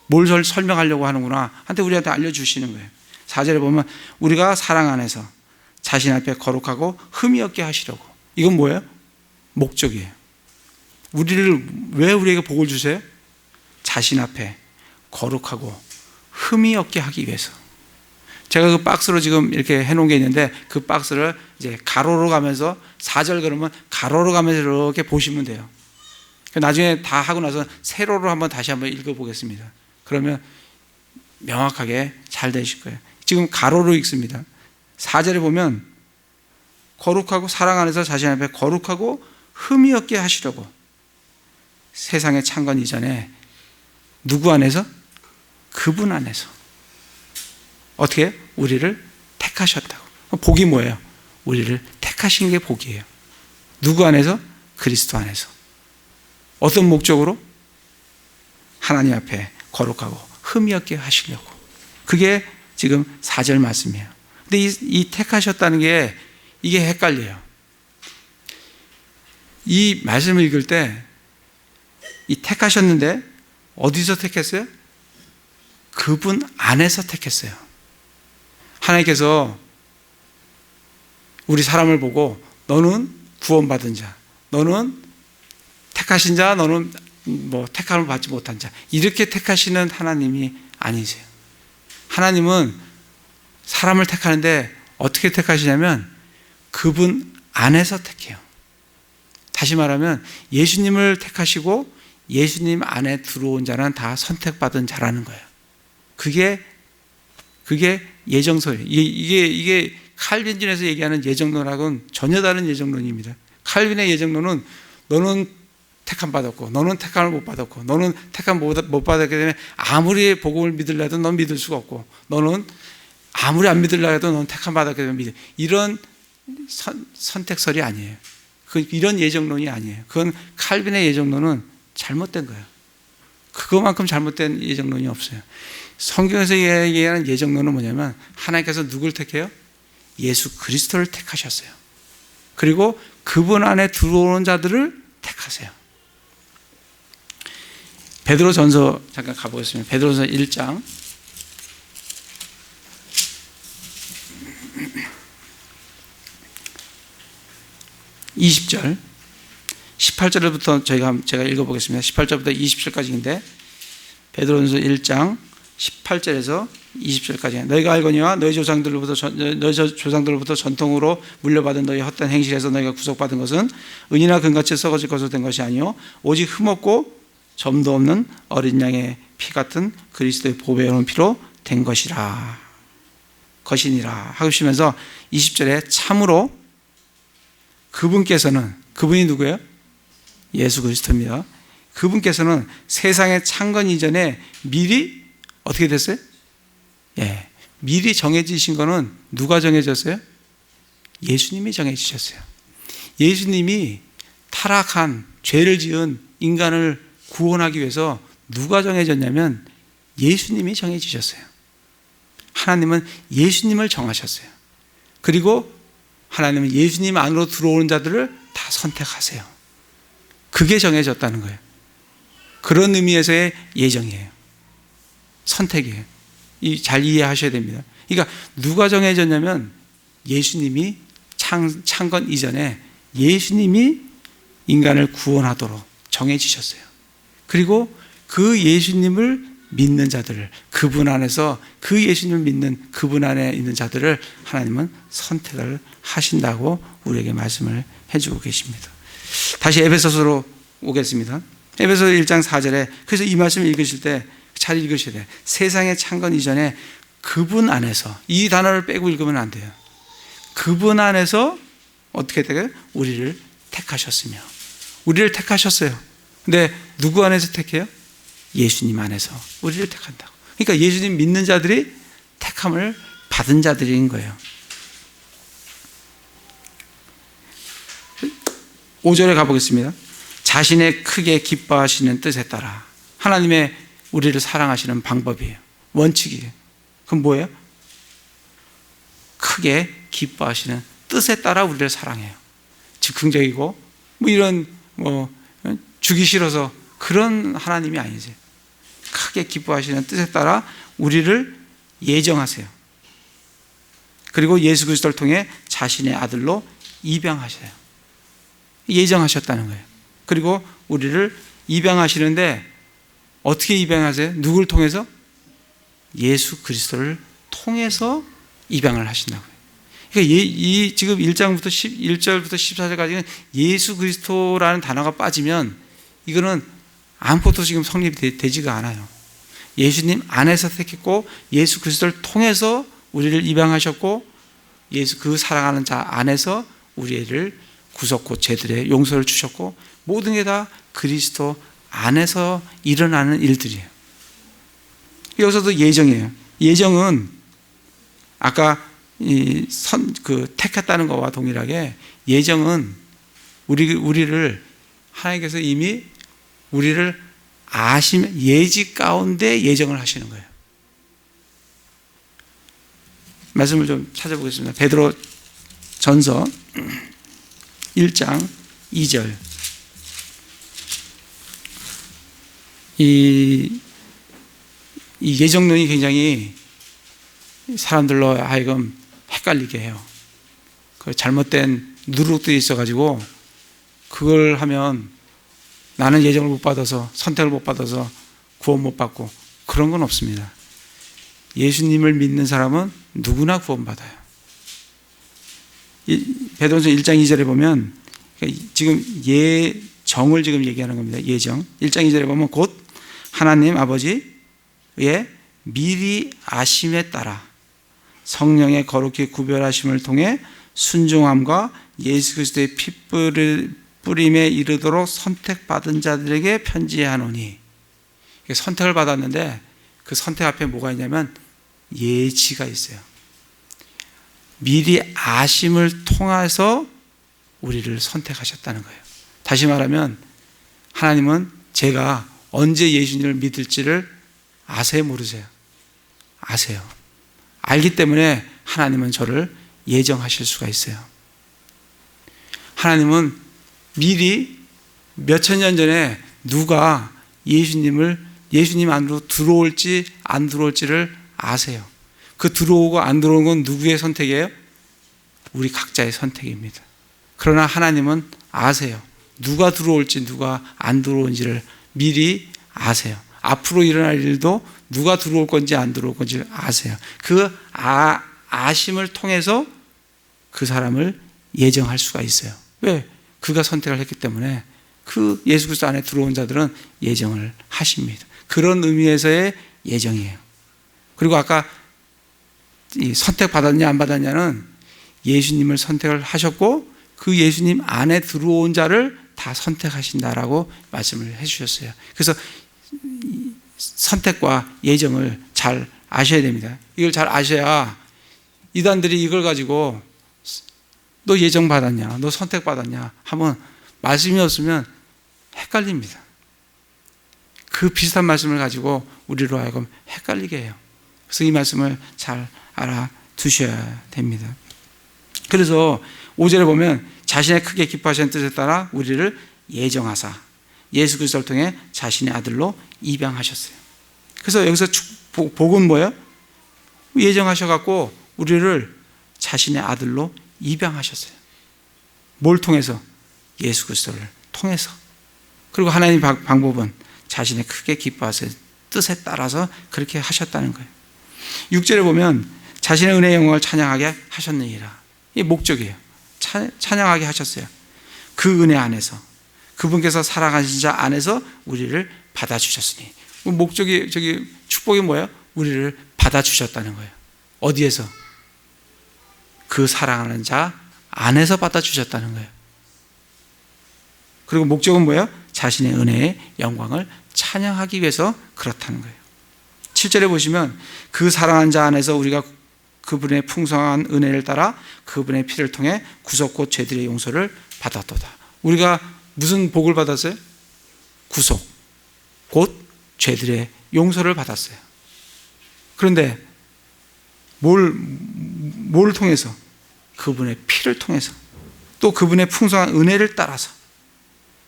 뭘 설명하려고 하는구나 한테 우리한테 알려주시는 거예요. 4절에 보면 우리가 사랑 안에서 자신 앞에 거룩하고 흠이 없게 하시려고. 이건 뭐예요? 목적이에요. 왜 우리에게 복을 주세요? 자신 앞에 거룩하고 흠이 없게 하기 위해서. 제가 그 박스로 지금 이렇게 해놓은 게 있는데 그 박스를 이제 가로로 가면서 4절 그러면 가로로 가면서 이렇게 보시면 돼요. 나중에 다 하고 나서 세로로 다시 한번 읽어보겠습니다. 그러면 명확하게 잘 되실 거예요. 지금 가로로 읽습니다. 4절에 보면 거룩하고 사랑 안에서 자신 앞에 거룩하고 흠이 없게 하시려고 세상의 창건 이전에 누구 안에서? 그분 안에서. 어떻게? 우리를 택하셨다고. 복이 뭐예요? 우리를 택하신 게 복이에요. 누구 안에서? 그리스도 안에서. 어떤 목적으로? 하나님 앞에 거룩하고 흠이 없게 하시려고. 그게 지금 4절 말씀이에요. 근데 이 택하셨다는 게 이게 헷갈려요. 이 말씀을 읽을 때 이 택하셨는데 어디서 택했어요? 그분 안에서 택했어요. 하나님께서 우리 사람을 보고 너는 구원받은 자, 너는 택하신 자, 너는 택함을 받지 못한 자, 이렇게 택하시는 하나님이 아니세요. 하나님은 사람을 택하는데 어떻게 택하시냐면 그분 안에서 택해요. 다시 말하면 예수님을 택하시고 예수님 안에 들어온 자는 다 선택받은 자라는 거예요. 그게 예정서예요. 이게 칼빈전에서 얘기하는 예정론하고는 전혀 다른 예정론입니다. 칼빈의 예정론은 너는 택함 받았고 너는 택함을 못 받았고 너는 택함 못 받았기 때문에 아무리 복음을 믿으려도 넌 믿을 수가 없고 너는 아무리 안 믿으려고 해도 넌 택함 받았기 때문에 믿어. 이런 선택설이 아니에요. 이런 예정론이 아니에요. 그건 칼빈의 예정론은 잘못된 거예요. 그거만큼 잘못된 예정론이 없어요. 성경에서 얘기하는 예정론은 뭐냐면 하나님께서 누굴 택해요? 예수 그리스도를 택하셨어요. 그리고 그분 안에 들어오는 자들을 택하세요. 베드로전서 잠깐 가보겠습니다. 베드로전서 1장 20절 18절부터 제가 읽어보겠습니다. 18절부터 20절까지인데 베드로전서 1장 18절에서 20절까지. 너희가 알거니와 너희 조상들로부터 전통으로 물려받은 너희 헛된 행실에서 너희가 구속받은 것은 은이나 금같이 썩어질 것으로 된 것이 아니요 오직 흠없고 점도 없는 어린 양의 피 같은 그리스도의 보배로운 피로 된 것이니라 하시면서 20절에 참으로 그분이 누구예요? 예수 그리스도입니다. 그분께서는 세상의 창건 이전에 미리 어떻게 됐어요? 예. 미리 정해지신 거는 누가 정해졌어요? 예수님이 정해주셨어요. 예수님이 타락한 죄를 지은 인간을 구원하기 위해서 누가 정해졌냐면 예수님이 정해주셨어요. 하나님은 예수님을 정하셨어요. 그리고 하나님은 예수님 안으로 들어오는 자들을 다 선택하세요. 그게 정해졌다는 거예요. 그런 의미에서의 예정이에요. 선택이에요. 잘 이해하셔야 됩니다. 그러니까 누가 정해졌냐면 예수님이 창건 이전에 예수님이 인간을 구원하도록 정해주셨어요. 그리고 그 예수님을 믿는 자들을, 그분 안에서 그 예수님을 믿는 그분 안에 있는 자들을 하나님은 선택을 하신다고 우리에게 말씀을 해주고 계십니다. 다시 에베소서로 오겠습니다. 에베소 1장 4절에 그래서 이 말씀을 읽으실 때 잘 읽으셔야 돼요. 세상의 창건 이전에 그분 안에서, 이 단어를 빼고 읽으면 안 돼요. 그분 안에서 어떻게 돼요? 우리를 택하셨으며, 우리를 택하셨어요. 근데 누구 안에서 택해요? 예수님 안에서 우리를 택한다고. 그러니까 예수님 믿는 자들이 택함을 받은 자들인 거예요. 5절에 가보겠습니다. 자신의 크게 기뻐하시는 뜻에 따라. 하나님의 우리를 사랑하시는 방법이에요. 원칙이에요. 그럼 뭐예요? 크게 기뻐하시는 뜻에 따라 우리를 사랑해요. 즉흥적이고 이런 주기 싫어서 그런 하나님이 아니지. 크게 기뻐하시는 뜻에 따라 우리를 예정하세요. 그리고 예수 그리스도를 통해 자신의 아들로 입양하셔요. 예정하셨다는 거예요. 그리고 우리를 입양하시는데 어떻게 입양하세요? 누구를 통해서? 예수 그리스도를 통해서 입양을 하신다고요. 그러니까 이 지금 1장부터 1절부터 14절까지는 예수 그리스도라는 단어가 빠지면 이거는 아무것도 지금 성립이 되지가 않아요. 예수님 안에서 택했고 예수 그리스도를 통해서 우리를 입양하셨고 예수 그 사랑하는 자 안에서 우리를 구속고 죄들의 용서를 주셨고 모든 게 다 그리스도 안에서 일어나는 일들이에요. 여기서도 예정이에요. 예정은 아까 택했다는 것과 동일하게 예정은 우리를 하나님께서 이미 우리를 예지 가운데 예정을 하시는 거예요. 말씀을 좀 찾아보겠습니다. 베드로 전서 1장 2절. 이 예정론이 굉장히 사람들로 하여금 헷갈리게 해요. 그 잘못된 누룩들이 있어가지고 그걸 하면 나는 예정을 못 받아서 선택을 못 받아서 구원 못 받고 그런 건 없습니다. 예수님을 믿는 사람은 누구나 구원받아요. 베드로전서 1장 2절에 보면 지금 예정을 지금 얘기하는 겁니다. 예정 1장 2절에 보면 곧 하나님 아버지의 미리 아심에 따라 성령의 거룩히 구별하심을 통해 순종함과 예수 그리스도의 피 뿌림에 이르도록 선택받은 자들에게 편지하노니. 선택을 받았는데 그 선택 앞에 뭐가 있냐면 예지가 있어요. 미리 아심을 통해서 우리를 선택하셨다는 거예요. 다시 말하면 하나님은 제가 언제 예수님을 믿을지를 아세요, 모르세요? 아세요. 알기 때문에 하나님은 저를 예정하실 수가 있어요. 하나님은 미리 몇천 년 전에 누가 예수님 안으로 들어올지 안 들어올지를 아세요. 그 들어오고 안 들어오는 건 누구의 선택이에요? 우리 각자의 선택입니다. 그러나 하나님은 아세요. 누가 들어올지 누가 안 들어올지를 미리 아세요. 앞으로 일어날 일도 누가 들어올 건지 안 들어올 건지 아세요. 그 아심을 통해서 그 사람을 예정할 수가 있어요. 왜? 그가 선택을 했기 때문에 그 예수 그리스도 안에 들어온 자들은 예정을 하십니다. 그런 의미에서의 예정이에요. 그리고 아까 선택받았냐 안 받았냐는 예수님을 선택을 하셨고 그 예수님 안에 들어온 자를 다 선택하신다라고 말씀을 해주셨어요. 그래서 선택과 예정을 잘 아셔야 됩니다. 이걸 잘 아셔야 이단들이 이걸 가지고 너 예정받았냐, 너 선택받았냐 하면 말씀이 없으면 헷갈립니다. 그 비슷한 말씀을 가지고 우리로 하여금 헷갈리게 해요. 그래서 이 말씀을 잘 알아두셔야 됩니다. 그래서 5절에 보면 자신의 크게 기뻐하시는 뜻에 따라 우리를 예정하사 예수 그리스도를 통해 자신의 아들로 입양하셨어요. 그래서 여기서 복은 뭐예요? 예정하셔갖고 우리를 자신의 아들로 입양하셨어요. 뭘 통해서? 예수 그리스도를 통해서. 그리고 하나님의 방법은 자신의 크게 기뻐하시는 뜻에 따라서 그렇게 하셨다는 거예요. 6절에 보면 자신의 은혜의 영광을 찬양하게 하셨느니라. 이게 목적이에요. 찬양하게 하셨어요. 그 은혜 안에서, 그분께서 살아가신 자 안에서 우리를 받아주셨으니. 목적이, 축복이 뭐예요? 우리를 받아주셨다는 거예요. 어디에서? 그 사랑하는 자 안에서 받아주셨다는 거예요. 그리고 목적은 뭐예요? 자신의 은혜의 영광을 찬양하기 위해서 그렇다는 거예요. 7절에 보시면 그 사랑하는 자 안에서 우리가 그분의 풍성한 은혜를 따라 그분의 피를 통해 구속 곧 죄들의 용서를 받았도다. 우리가 무슨 복을 받았어요? 구속 곧 죄들의 용서를 받았어요. 그런데 뭘 통해서? 그분의 피를 통해서, 또 그분의 풍성한 은혜를 따라서,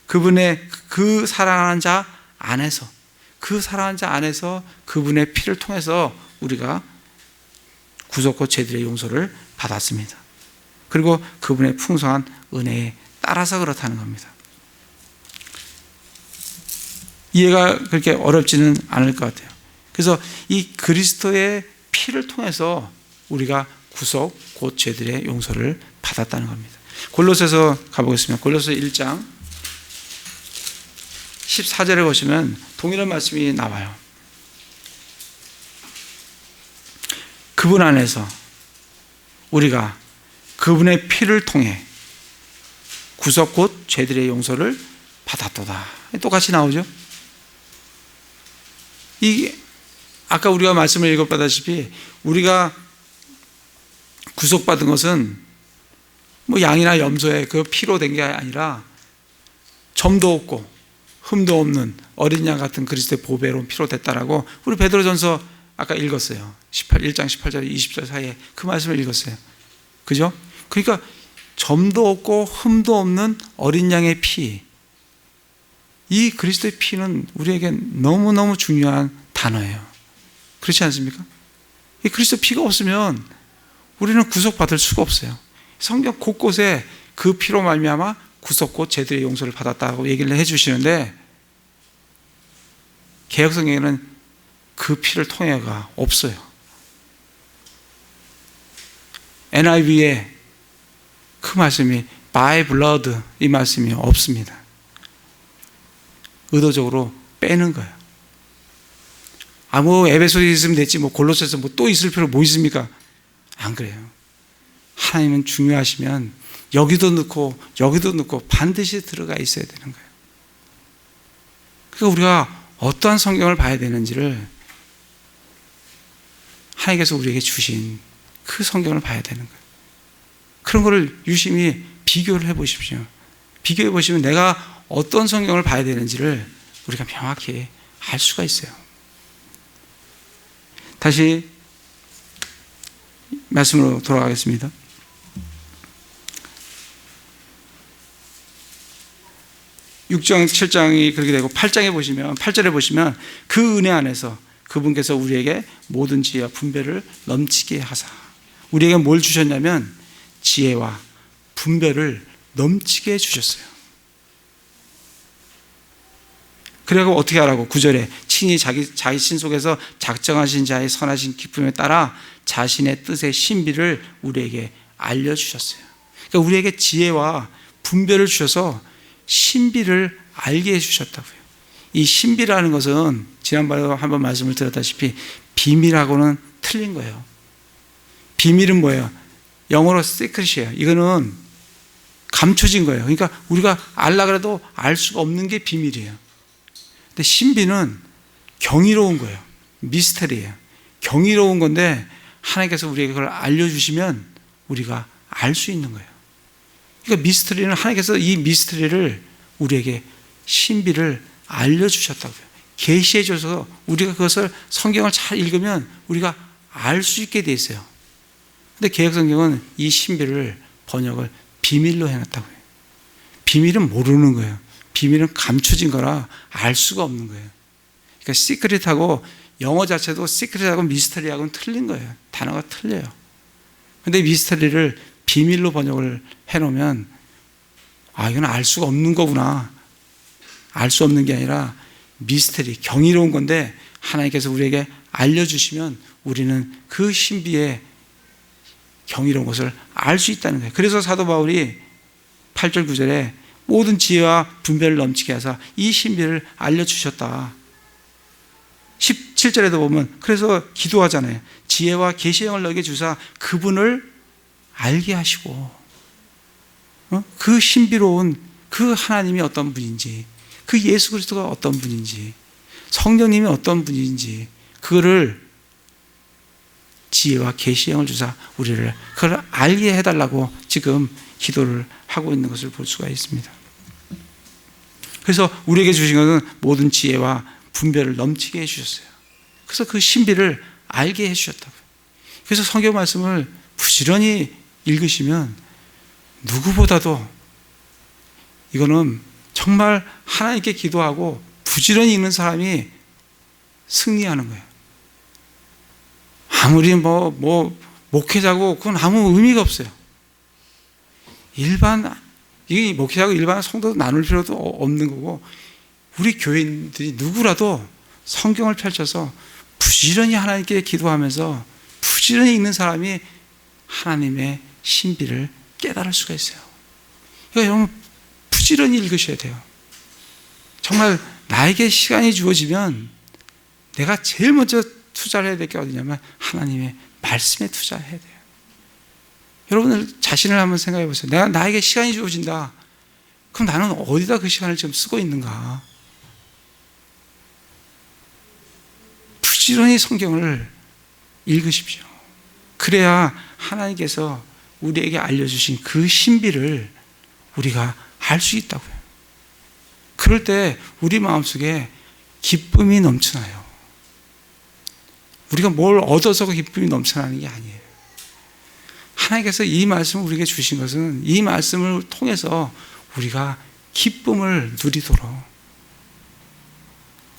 그분의 그 사랑하는 자 안에서, 그 사랑하는 자 안에서 그분의 피를 통해서 우리가 구속과 죄들의 용서를 받았습니다. 그리고 그분의 풍성한 은혜에 따라서 그렇다는 겁니다. 이해가 그렇게 어렵지는 않을 것 같아요. 그래서 이 그리스도의 피를 통해서 우리가 구속 곧 죄들의 용서를 받았다는 겁니다. 골로새서 가보겠습니다. 골로새 1장 14절에 보시면 동일한 말씀이 나와요. 그분 안에서 우리가 그분의 피를 통해 구속 곧 죄들의 용서를 받았도다. 똑같이 나오죠. 이 아까 우리가 말씀을 읽어봤다시피 우리가 구속받은 것은 뭐 양이나 염소의 그 피로 된 게 아니라 점도 없고 흠도 없는 어린 양 같은 그리스도의 보배로운 피로 됐다라고 우리 베드로전서 아까 읽었어요. 1장 18절 20절 사이에 그 말씀을 읽었어요. 그죠? 그러니까 점도 없고 흠도 없는 어린 양의 피, 이 그리스도의 피는 우리에게 너무너무 중요한 단어예요. 그렇지 않습니까? 이 그리스도 피가 없으면 우리는 구속받을 수가 없어요. 성경 곳곳에 그 피로 말미암아 구속 곧 죄들의 용서를 받았다고 얘기를 해주시는데 개역성경에는 그 피를 통해가 없어요. NIV에 그 말씀이 by blood 이 말씀이 없습니다. 의도적으로 빼는 거예요. 뭐 에베소에 있으면 됐지 뭐 골로새서 뭐 또 있을 필요 뭐 있습니까? 안 그래요. 하나님은 중요하시면 여기도 넣고 여기도 넣고 반드시 들어가 있어야 되는 거예요. 그러니까 우리가 어떠한 성경을 봐야 되는지를 하나님께서 우리에게 주신 그 성경을 봐야 되는 거예요. 그런 거를 유심히 비교를 해보십시오. 비교해 보시면 내가 어떤 성경을 봐야 되는지를 우리가 명확히 알 수가 있어요. 다시 말씀으로 돌아가겠습니다. 6장, 7장이 그렇게 되고 8절에 보시면 그 은혜 안에서 그분께서 우리에게 모든 지혜와 분별을 넘치게 하사, 우리에게 뭘 주셨냐면 지혜와 분별을 넘치게 해주셨어요. 그리고 어떻게 하라고? 9절에 친히 자기 신 속에서 작정하신 자의 선하신 기쁨에 따라 자신의 뜻의 신비를 우리에게 알려주셨어요. 그러니까 우리에게 지혜와 분별을 주셔서 신비를 알게 해주셨다고요. 이 신비라는 것은 지난번에 한번 말씀을 드렸다시피 비밀하고는 틀린 거예요. 비밀은 뭐예요? 영어로 secret이에요. 이거는 감춰진 거예요. 그러니까 우리가 알라 그래도 알 수가 없는 게 비밀이에요. 근데 신비는 경이로운 거예요. 미스터리예요. 경이로운 건데 하나님께서 우리에게 그걸 알려주시면 우리가 알 수 있는 거예요. 그러니까 미스터리는 하나님께서 이 미스터리를 우리에게 신비를 알려주셨다고요. 계시해 줘서 우리가 그것을 성경을 잘 읽으면 우리가 알 수 있게 돼 있어요. 근데 개역성경은 이 신비를 번역을 비밀로 해놨다고요. 비밀은 모르는 거예요. 비밀은 감춰진 거라 알 수가 없는 거예요. 그러니까 시크릿하고 영어 자체도 시크릿하고 미스터리하고는 틀린 거예요. 단어가 틀려요. 근데 미스터리를 비밀로 번역을 해놓으면 이건 알 수가 없는 거구나. 알 수 없는 게 아니라 미스터리, 경이로운 건데 하나님께서 우리에게 알려주시면 우리는 그 신비의 경이로운 것을 알 수 있다는 거예요. 그래서 사도 바울이 8절 9절에 모든 지혜와 분별을 넘치게 하사 이 신비를 알려주셨다. 17절에도 보면 그래서 기도하잖아요. 지혜와 계시의 영을 너에게 주사 그분을 알게 하시고 그 신비로운 그 하나님이 어떤 분인지, 그 예수 그리스도가 어떤 분인지, 성령님이 어떤 분인지 그거를 지혜와 계시의 영을 주사 우리를 그걸 알게 해달라고 지금 기도를 하고 있는 것을 볼 수가 있습니다. 그래서 우리에게 주신 것은 모든 지혜와 분별을 넘치게 해주셨어요. 그래서 그 신비를 알게 해주셨다고요. 그래서 성경 말씀을 부지런히 읽으시면 누구보다도 이거는 정말 하나님께 기도하고 부지런히 읽는 사람이 승리하는 거예요. 아무리 목회자고 그건 아무 의미가 없어요. 이 목회자고 일반 성도도 나눌 필요도 없는 거고, 우리 교인들이 누구라도 성경을 펼쳐서 부지런히 하나님께 기도하면서 부지런히 읽는 사람이 하나님의 신비를 깨달을 수가 있어요. 그러니까 여러분 부지런히 읽으셔야 돼요. 정말 나에게 시간이 주어지면 내가 제일 먼저 투자를 해야 될 게 어디냐면 하나님의 말씀에 투자해야 돼요. 여러분들 자신을 한번 생각해 보세요. 나에게 시간이 주어진다. 그럼 나는 어디다 그 시간을 지금 쓰고 있는가? 부지런히 성경을 읽으십시오. 그래야 하나님께서 우리에게 알려주신 그 신비를 우리가 알 수 있다고요. 그럴 때 우리 마음속에 기쁨이 넘쳐나요. 우리가 뭘 얻어서 기쁨이 넘쳐나는 게 아니에요. 하나님께서 이 말씀을 우리에게 주신 것은 이 말씀을 통해서 우리가 기쁨을 누리도록.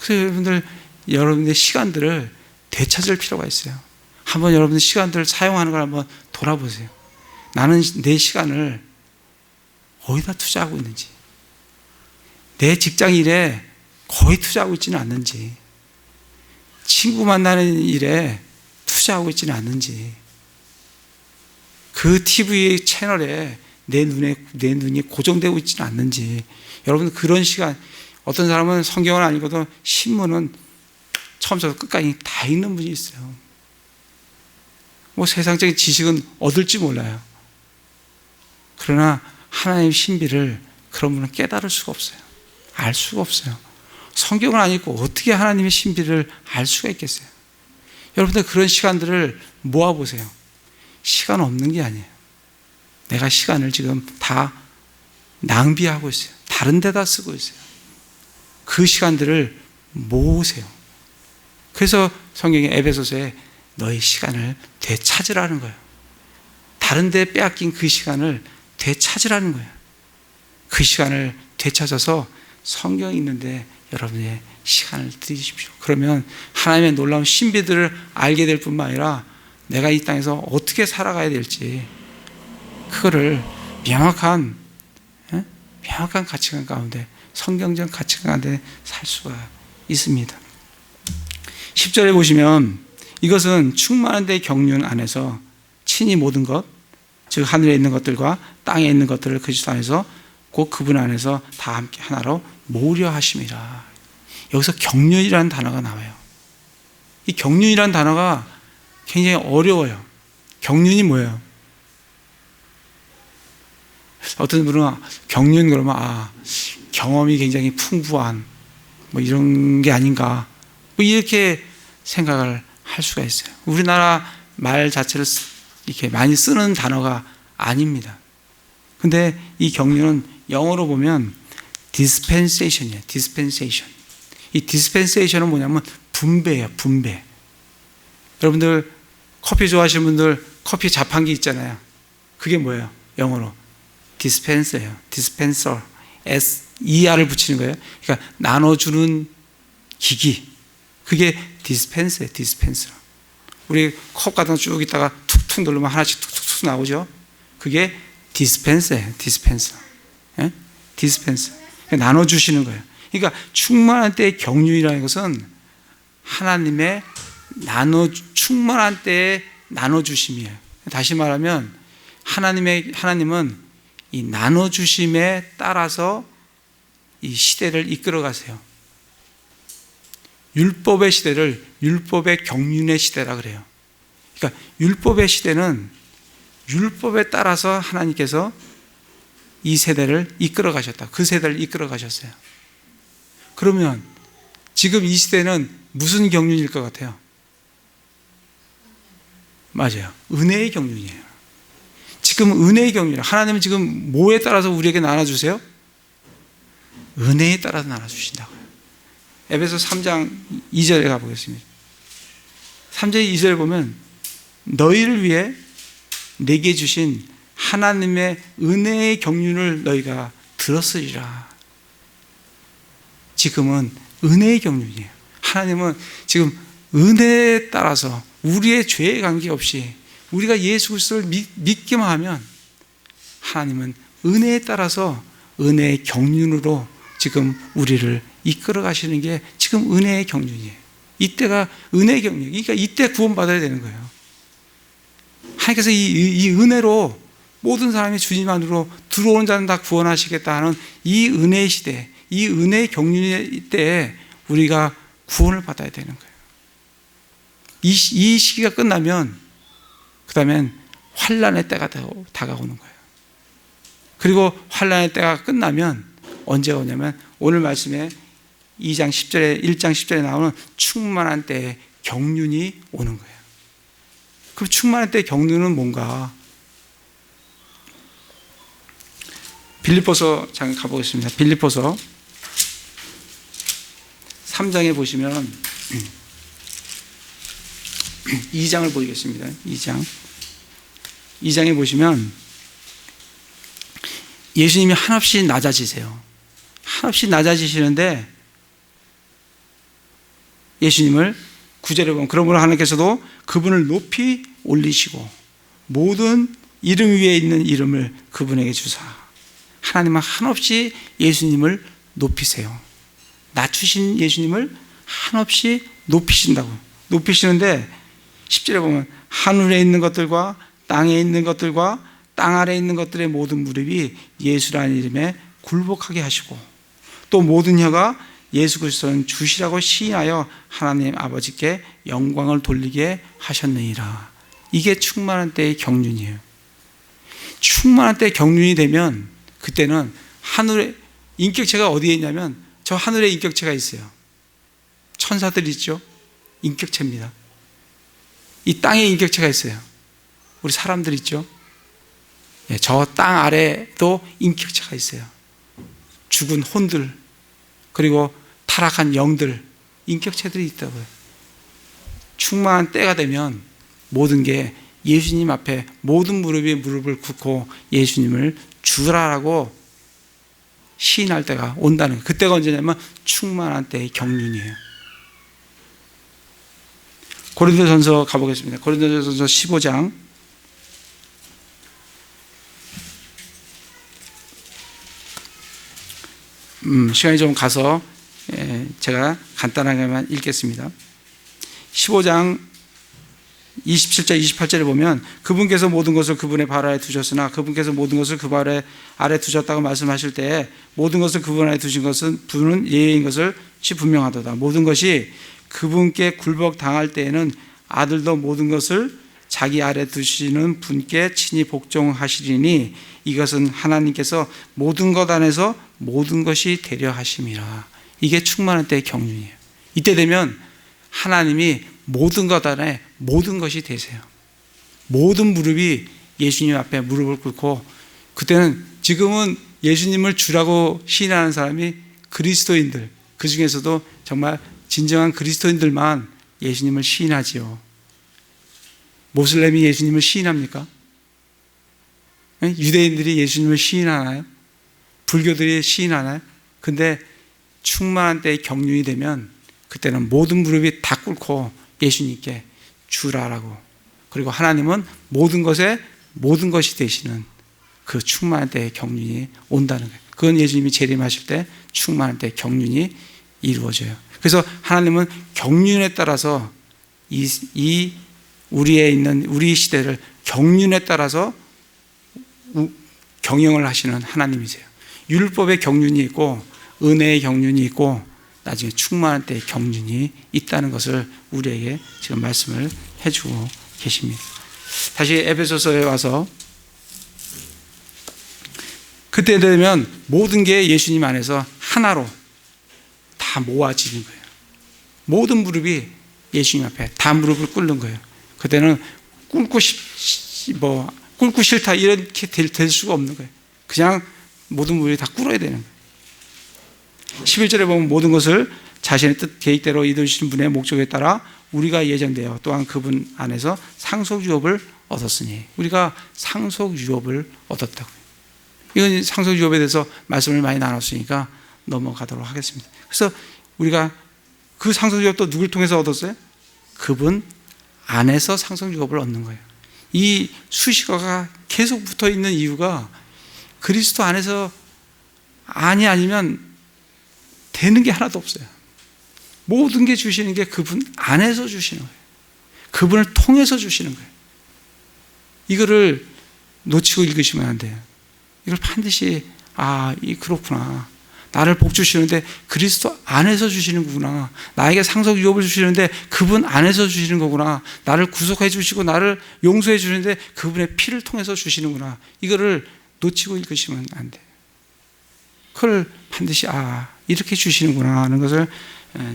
그래서 여러분들의 시간들을 되찾을 필요가 있어요. 한번 여러분들 시간들을 사용하는 걸 한번 돌아보세요. 나는 내 시간을 어디다 투자하고 있는지, 내 직장 일에 거의 투자하고 있지는 않는지, 친구 만나는 일에 투자하고 있지는 않는지, 그 TV 채널에 내 눈이 고정되고 있지는 않는지. 여러분 그런 시간, 어떤 사람은 성경을 안 읽어도 신문은 처음부터 끝까지 다 읽는 분이 있어요. 세상적인 지식은 얻을지 몰라요. 그러나 하나님의 신비를 그런 분은 깨달을 수가 없어요. 알 수가 없어요. 성경을 안 읽고 어떻게 하나님의 신비를 알 수가 있겠어요? 여러분들 그런 시간들을 모아보세요. 시간 없는 게 아니에요. 내가 시간을 지금 다 낭비하고 있어요. 다른 데다 쓰고 있어요. 그 시간들을 모으세요. 그래서 성경의 에베소서에 너의 시간을 되찾으라는 거예요. 다른 데 빼앗긴 그 시간을 되찾으라는 거예요. 그 시간을 되찾아서 성경 읽는데 여러분의 시간을 들이십시오. 그러면 하나님의 놀라운 신비들을 알게 될 뿐만 아니라 내가 이 땅에서 어떻게 살아가야 될지 그거를 명확한 가치관 가운데, 성경적 가치관 가운데 살 수가 있습니다. 10절에 보시면 이것은 충만한 데 경륜 안에서 친히 모든 것, 즉 하늘에 있는 것들과 땅에 있는 것들을 그리스도 안에서 곧 그분 안에서 다 함께 하나로 모으려 하심이라. 여기서 경륜이라는 단어가 나와요. 이 경륜이라는 단어가 굉장히 어려워요. 경륜이 뭐예요? 어떤 분은 경륜 그러면 경험이 굉장히 풍부한 이런 게 아닌가 이렇게 생각을 할 수가 있어요. 우리나라 말 자체를 이렇게 많이 쓰는 단어가 아닙니다. 근데 이 경륜은 영어로 보면 dispensation이에요. dispensation. 이 dispensation은 뭐냐면 분배예요. 분배. 여러분들 커피 좋아하시는 분들 커피 자판기 있잖아요. 그게 뭐예요? 영어로 dispenser예요. dispenser. ER을 붙이는 거예요. 그러니까 나눠주는 기기. 그게 dispenser예요. dispenser. 우리 컵 같은 거 쭉 있다가 툭툭 누르면 하나씩 툭툭툭 나오죠. 그게 dispenser예요. dispenser. 예? dispenser. 그러니까 나눠주시는 거예요. 그러니까 충만한 때의 경륜이라는 것은 하나님의 충만한 때의 나눠주심이에요. 다시 말하면 하나님은 이 나눠주심에 따라서 이 시대를 이끌어 가세요. 율법의 시대를 율법의 경륜의 시대라 그래요. 그러니까 율법의 시대는 율법에 따라서 하나님께서 이 세대를 이끌어 가셨다. 그 세대를 이끌어 가셨어요. 그러면 지금 이 시대는 무슨 경륜일 것 같아요? 맞아요. 은혜의 경륜이에요. 지금 은혜의 경륜이에요. 하나님은 지금 뭐에 따라서 우리에게 나눠주세요? 은혜에 따라서 나눠주신다고요. 에베소 3장 2절에 가보겠습니다. 3절 2절에 보면 너희를 위해 내게 주신 하나님의 은혜의 경륜을 너희가 들었으리라. 지금은 은혜의 경륜이에요. 하나님은 지금 은혜에 따라서 우리의 죄에 관계없이 우리가 예수 그리스도를 믿기만 하면 하나님은 은혜에 따라서 은혜의 경륜으로 지금 우리를 이끌어 가시는 게 지금 은혜의 경륜이에요. 이때가 은혜의 경륜이에요. 그러니까 이때 구원받아야 되는 거예요. 하나님께서 이 은혜로 모든 사람이 주님 안으로 들어오는 자는 다 구원하시겠다 하는 이 은혜의 시대, 이 은혜의 경륜의 때에 우리가 구원을 받아야 되는 거예요. 이 시기가 끝나면 그 다음엔 환난의 때가 다가오는 거예요. 그리고 환난의 때가 끝나면 언제 오냐면 오늘 말씀에 1장 10절에 나오는 충만한 때의 경륜이 오는 거예요. 그럼 충만한 때의 경륜은 뭔가? 빌립보서 장에 가보겠습니다. 빌립보서 3장에 보시면 2장을 보겠습니다. 2장에 보시면 예수님이 한없이 낮아지세요. 한없이 낮아지시는데 예수님을 9절에 보면 그러므로 하나님께서도 그분을 높이 올리시고 모든 이름 위에 있는 이름을 그분에게 주사. 하나님은 한없이 예수님을 높이세요. 낮추신 예수님을 한없이 높이신다고. 높이시는데 10절에 보면 하늘에 있는 것들과 땅에 있는 것들과 땅 아래에 있는 것들의 모든 무릎이 예수라는 이름에 굴복하게 하시고 또 모든 혀가 예수 그리스도는 주시라고 시인하여 하나님 아버지께 영광을 돌리게 하셨느니라. 이게 충만한 때의 경륜이에요. 충만한 때의 경륜이 되면 그때는 하늘에 인격체가 어디에 있냐면 저 하늘에 인격체가 있어요. 천사들 있죠? 인격체입니다. 이 땅에 인격체가 있어요. 우리 사람들 있죠? 저 땅 아래도 인격체가 있어요. 죽은 혼들 그리고 타락한 영들 인격체들이 있다고요. 충만한 때가 되면 모든 게 예수님 앞에 모든 무릎이 무릎을 꿇고 예수님을 주라라고 시인할 때가 온다는 거예요. 그때가 언제냐면 충만한 때의 경륜이에요. 고린도전서 가보겠습니다. 고린도전서 15장 시간이 좀 가서 제가 간단하게만 읽겠습니다. 15장 27절 28절에 보면 그분께서 모든 것을 그분의 발 아래 두셨으나 그분께서 모든 것을 그 발 아래 두셨다고 말씀하실 때 모든 것을 그분 아래 두신 것은 분은 예외인 것을 분명하도다. 모든 것이 그분께 굴복당할 때에는 아들도 모든 것을 자기 아래 두시는 분께 친히 복종하시리니 이것은 하나님께서 모든 것 안에서 모든 것이 되려 하심이라. 이게 충만한 때의 경륜이에요. 이때 되면 하나님이 모든 것 안에 모든 것이 되세요. 모든 무릎이 예수님 앞에 무릎을 꿇고, 그때는 지금은 예수님을 주라고 시인하는 사람이 그리스도인들, 그 중에서도 정말 진정한 그리스도인들만 예수님을 시인하지요. 모슬렘이 예수님을 시인합니까? 유대인들이 예수님을 시인하나요? 불교들이 시인하나요? 근데 충만한 때에 경륜이 되면 그때는 모든 무릎이 다 꿇고 예수님께 주라라고, 그리고 하나님은 모든 것에 모든 것이 되시는 그 충만한 때의 경륜이 온다는 거예요. 그건 예수님이 재림하실 때 충만한 때의 경륜이 이루어져요. 그래서 하나님은 경륜에 따라서 이 우리에 있는 우리 시대를 경륜에 따라서 경영을 하시는 하나님이세요. 율법의 경륜이 있고 은혜의 경륜이 있고 나중에 충만한 때의 경륜이 있다는 것을 우리에게 지금 말씀을 해주고 계십니다. 다시 에베소서에 와서, 그때 되면 모든 게 예수님 안에서 하나로 다 모아지는 거예요. 모든 무릎이 예수님 앞에 다 무릎을 꿇는 거예요. 그때는 꿇고 싫다 이렇게 될 수가 없는 거예요. 그냥 모든 무릎이 다 꿇어야 되는 거예요. 11절에 보면 모든 것을 자신의 뜻 계획대로 이루시는 분의 목적에 따라 우리가 예정되어 또한 그분 안에서 상속유업을 얻었으니, 우리가 상속유업을 얻었다고요. 이건 상속유업에 대해서 말씀을 많이 나눴으니까 넘어가도록 하겠습니다. 그래서 우리가 그 상속유업도 누굴 통해서 얻었어요? 그분 안에서 상속유업을 얻는 거예요. 이 수식어가 계속 붙어 있는 이유가 그리스도 안에서 아니면 되는 게 하나도 없어요. 모든 게 주시는 게 그분 안에서 주시는 거예요. 그분을 통해서 주시는 거예요. 이거를 놓치고 읽으시면 안 돼요. 이걸 반드시 그렇구나. 나를 복 주시는데 그리스도 안에서 주시는 거구나. 나에게 상속 유업을 주시는데 그분 안에서 주시는 거구나. 나를 구속해 주시고 나를 용서해 주시는데 그분의 피를 통해서 주시는구나. 이거를 놓치고 읽으시면 안 돼요. 그걸 반드시 이렇게 주시는구나 하는 것을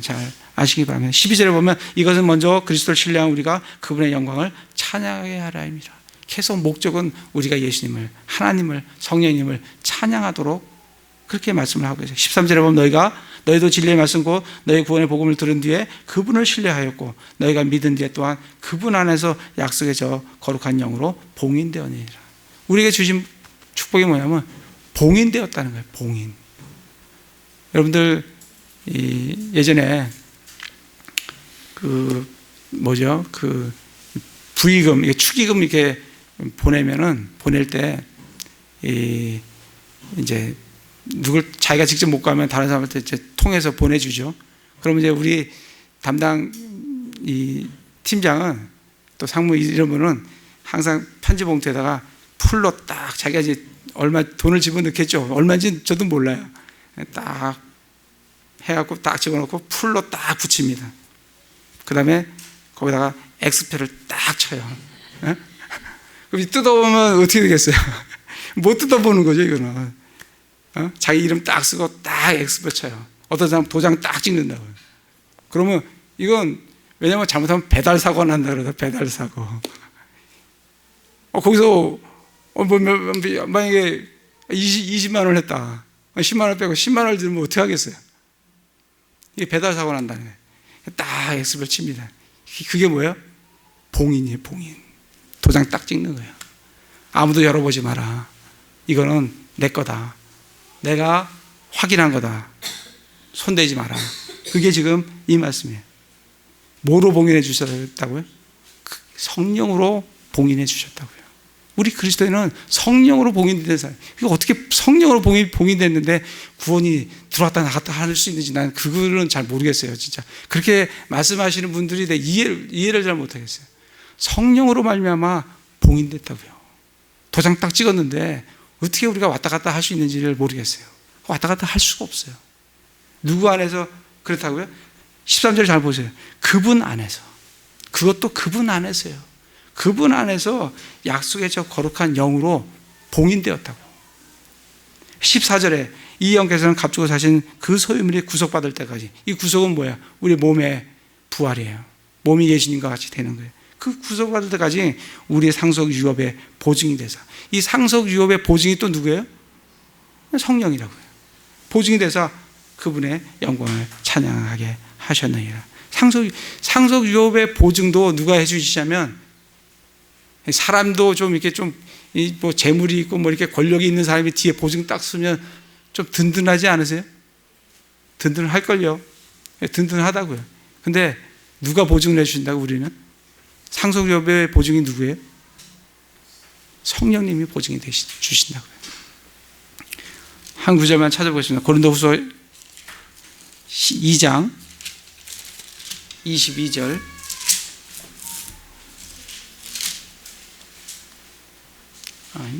잘 아시기 바랍니다. 12절에 보면 이것은 먼저 그리스도를 신뢰한 우리가 그분의 영광을 찬양하게 하라 입니다. 계속 목적은 우리가 예수님을, 하나님을, 성령님을 찬양하도록 그렇게 말씀을 하고 있어요. 13절에 보면 너희도 진리의 말씀 곧 너희 구원의 복음을 들은 뒤에 그분을 신뢰하였고 너희가 믿은 뒤에 또한 그분 안에서 약속의 저 거룩한 영으로 봉인되었느니라. 우리에게 주신 축복이 뭐냐면 봉인되었다는 거예요. 봉인. 여러분들 예전에 부의금, 축의금 이렇게 보낼 때 이제 누굴 자기가 직접 못 가면 다른 사람한테 이제 통해서 보내주죠. 그러면 이제 우리 담당 팀장은 또 상무 이런 분은 항상 편지 봉투에다가 풀로 딱 자기가 이제 얼마 돈을 집어넣겠죠. 얼마인지 저도 몰라요. 딱 해갖고 딱 집어넣고 풀로 딱 붙입니다. 그 다음에 거기다가 X표를 딱 쳐요. 그럼 뜯어보면 어떻게 되겠어요? 못 뜯어보는 거죠, 이거는. 자기 이름 딱 쓰고 딱 X표 쳐요. 어떤 사람 도장 딱 찍는다고요. 그러면 이건 왜냐면 잘못하면 배달사고 난다 그러다, 배달사고. 거기서 만약에 20만 원 했다. 10만 원 빼고 10만 원을 들면 어떻게 하겠어요? 이게 배달사고 난다는 거예요. 딱 X표 칩니다. 그게 뭐예요? 봉인이에요, 봉인. 도장 딱 찍는 거예요. 아무도 열어보지 마라. 이거는 내 거다. 내가 확인한 거다. 손대지 마라. 그게 지금 이 말씀이에요. 뭐로 봉인해 주셨다고요? 성령으로 봉인해 주셨다고요. 우리 그리스도인은 성령으로 봉인된 사람. 이거 어떻게 성령으로 봉인됐는데 구원이 들어왔다 나갔다 할 수 있는지 난 그거는 잘 모르겠어요, 진짜. 그렇게 말씀하시는 분들이 이해를 잘 못하겠어요. 성령으로 말미암아 봉인됐다고요. 도장 딱 찍었는데 어떻게 우리가 왔다 갔다 할 수 있는지를 모르겠어요. 왔다 갔다 할 수가 없어요. 누구 안에서 그렇다고요? 13절 잘 보세요. 그분 안에서. 그것도 그분 안에서요. 그분 안에서 약속의 저 거룩한 영으로 봉인되었다고. 14절에 이 영께서는 값주고 사신 그 소유물이 구속받을 때까지. 이 구속은 뭐야? 우리 몸의 부활이에요. 몸이 예수님과 같이 되는 거예요. 그 구속받을 때까지 우리의 상속 유업의 보증이 돼서, 이 상속 유업의 보증이 또 누구예요? 성령이라고요. 보증이 돼서 그분의 영광을 찬양하게 하셨느니라. 상속 유업의 보증도 누가 해주시냐면, 사람도 좀 이렇게 뭐 재물이 있고 뭐 이렇게 권력이 있는 사람이 뒤에 보증 딱 쓰면 좀 든든하지 않으세요? 든든할걸요. 든든하다고요. 근데 누가 보증을 해주신다고? 우리는 상속유업의 보증이 누구예요? 성령님이 보증이 주신다고요. 한 구절만 찾아보겠습니다. 고린도후서 2장 22절.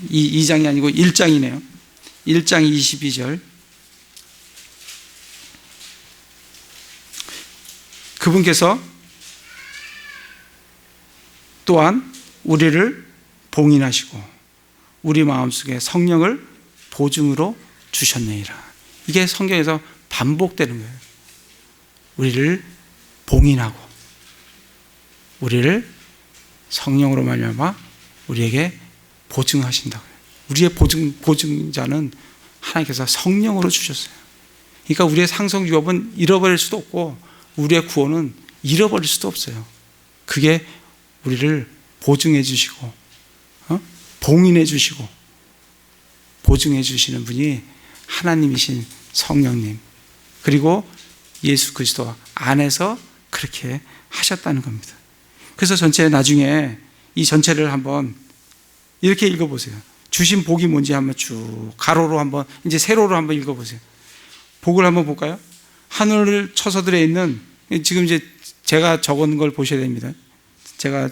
이 2장이 아니고 1장이네요. 1장 22절. 그분께서 또한 우리를 봉인하시고 우리 마음속에 성령을 보증으로 주셨느니라. 이게 성경에서 반복되는 거예요. 우리를 봉인하고 우리를 성령으로 말미암아 우리에게 보증하신다고요. 우리의 보증자는 하나님께서 성령으로 주셨어요. 그러니까 우리의 상속 유업은 잃어버릴 수도 없고 우리의 구원은 잃어버릴 수도 없어요. 그게 우리를 보증해 주시고 봉인해 주시고 보증해 주시는 분이 하나님이신 성령님, 그리고 예수 그리스도 안에서 그렇게 하셨다는 겁니다. 그래서 나중에 이 전체를 한번 이렇게 읽어보세요. 주신 복이 뭔지 한번 쭉 가로로 한번, 이제 세로로 한번 읽어보세요. 복을 한번 볼까요? 하늘 처소들에 있는, 지금 이제 제가 적은 걸 보셔야 됩니다. 제가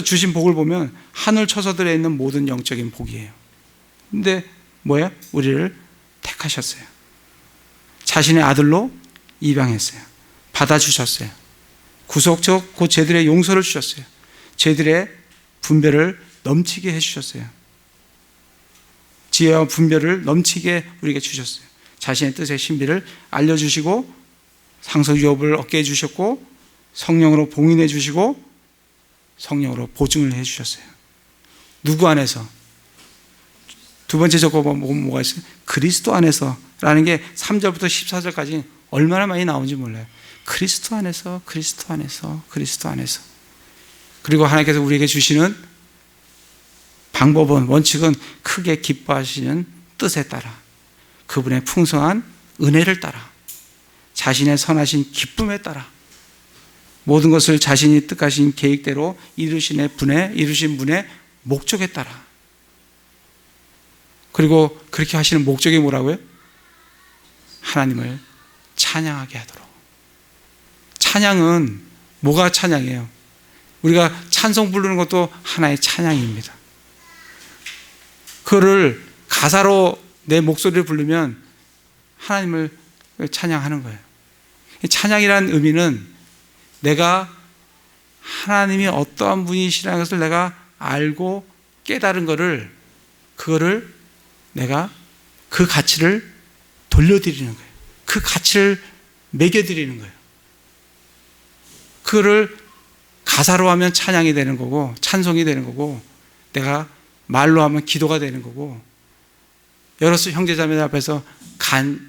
주신 복을 보면 하늘 처소들에 있는 모든 영적인 복이에요. 근데 뭐야? 우리를 택하셨어요. 자신의 아들로 입양했어요. 받아주셨어요. 구속적 곧 죄들의 용서를 주셨어요. 죄들의 분별을 넘치게 해주셨어요. 지혜와 분별을 넘치게 우리에게 주셨어요. 자신의 뜻의 신비를 알려주시고 상속 유업을 얻게 해주셨고 성령으로 봉인해 주시고 성령으로 보증을 해주셨어요. 누구 안에서? 두 번째 적어봐 뭐가 있어요? 그리스도 안에서라는 게 3절부터 14절까지 얼마나 많이 나오는지 몰라요. 그리스도 안에서, 그리스도 안에서, 그리스도 안에서. 그리고 하나님께서 우리에게 주시는 방법은, 원칙은 크게 기뻐하시는 뜻에 따라, 그분의 풍성한 은혜를 따라, 자신의 선하신 기쁨에 따라, 모든 것을 자신이 뜻하신 계획대로 이루신 분의 목적에 따라. 그리고 그렇게 하시는 목적이 뭐라고요? 하나님을 찬양하게 하도록. 찬양은 뭐가 찬양이에요? 우리가 찬송 부르는 것도 하나의 찬양입니다. 그거를 가사로 내 목소리를 부르면 하나님을 찬양하는 거예요. 찬양이라는 의미는 내가 하나님이 어떠한 분이시라는 것을 내가 알고 깨달은 거를, 그거를 내가 그 가치를 돌려드리는 거예요. 그 가치를 매겨드리는 거예요. 그거를 가사로 하면 찬양이 되는 거고 찬송이 되는 거고, 내가 말로 하면 기도가 되는 거고, 여러 형제자매들 앞에서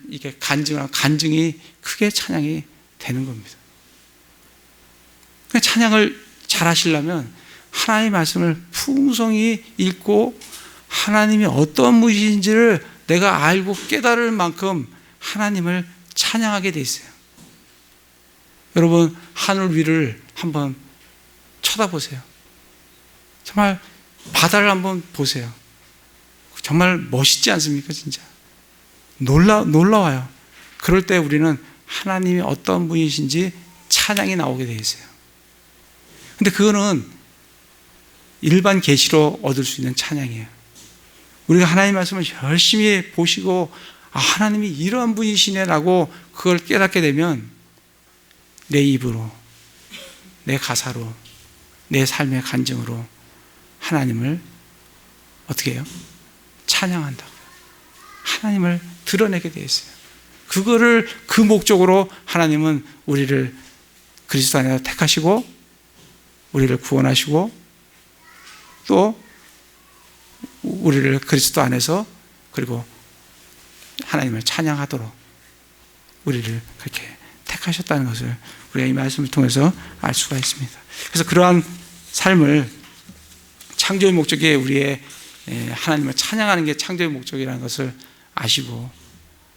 이렇게 간증이 크게 찬양이 되는 겁니다. 찬양을 잘 하시려면 하나님의 말씀을 풍성히 읽고 하나님이 어떤 분이신지를 내가 알고 깨달을 만큼 하나님을 찬양하게 돼 있어요. 여러분, 하늘 위를 한번 쳐다보세요. 정말 바다를 한번 보세요. 정말 멋있지 않습니까? 진짜 놀라워요. 그럴 때 우리는 하나님이 어떤 분이신지 찬양이 나오게 돼 있어요. 근데 그거는 일반 계시로 얻을 수 있는 찬양이에요. 우리가 하나님의 말씀을 열심히 보시고 하나님이 이러한 분이시네라고 그걸 깨닫게 되면 내 입으로, 내 가사로, 내 삶의 간증으로 하나님을 어떻게 해요? 찬양한다고요. 하나님을 드러내게 되어 있어요. 그 목적으로 하나님은 우리를 그리스도 안에서 택하시고 우리를 구원하시고 또 우리를 그리스도 안에서 그리고 하나님을 찬양하도록 우리를 그렇게 택하셨다는 것을 우리가 이 말씀을 통해서 알 수가 있습니다. 그래서 그러한 삶을 창조의 목적이 우리의 하나님을 찬양하는 게 창조의 목적이라는 것을 아시고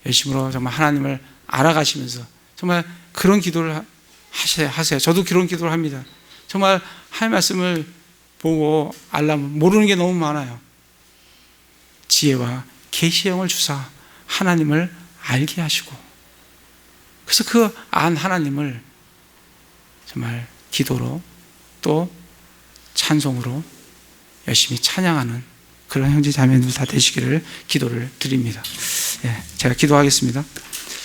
열심으로 정말 하나님을 알아가시면서 정말 그런 기도를 하세요. 저도 그런 기도를 합니다. 정말 하나님 말씀을 보고 알려면 모르는 게 너무 많아요. 지혜와 계시형을 주사 하나님을 알게 하시고 그래서 그 안 하나님을 정말 기도로 또 찬송으로 열심히 찬양하는 그런 형제 자매들 다 되시기를 기도를 드립니다. 제가 기도하겠습니다.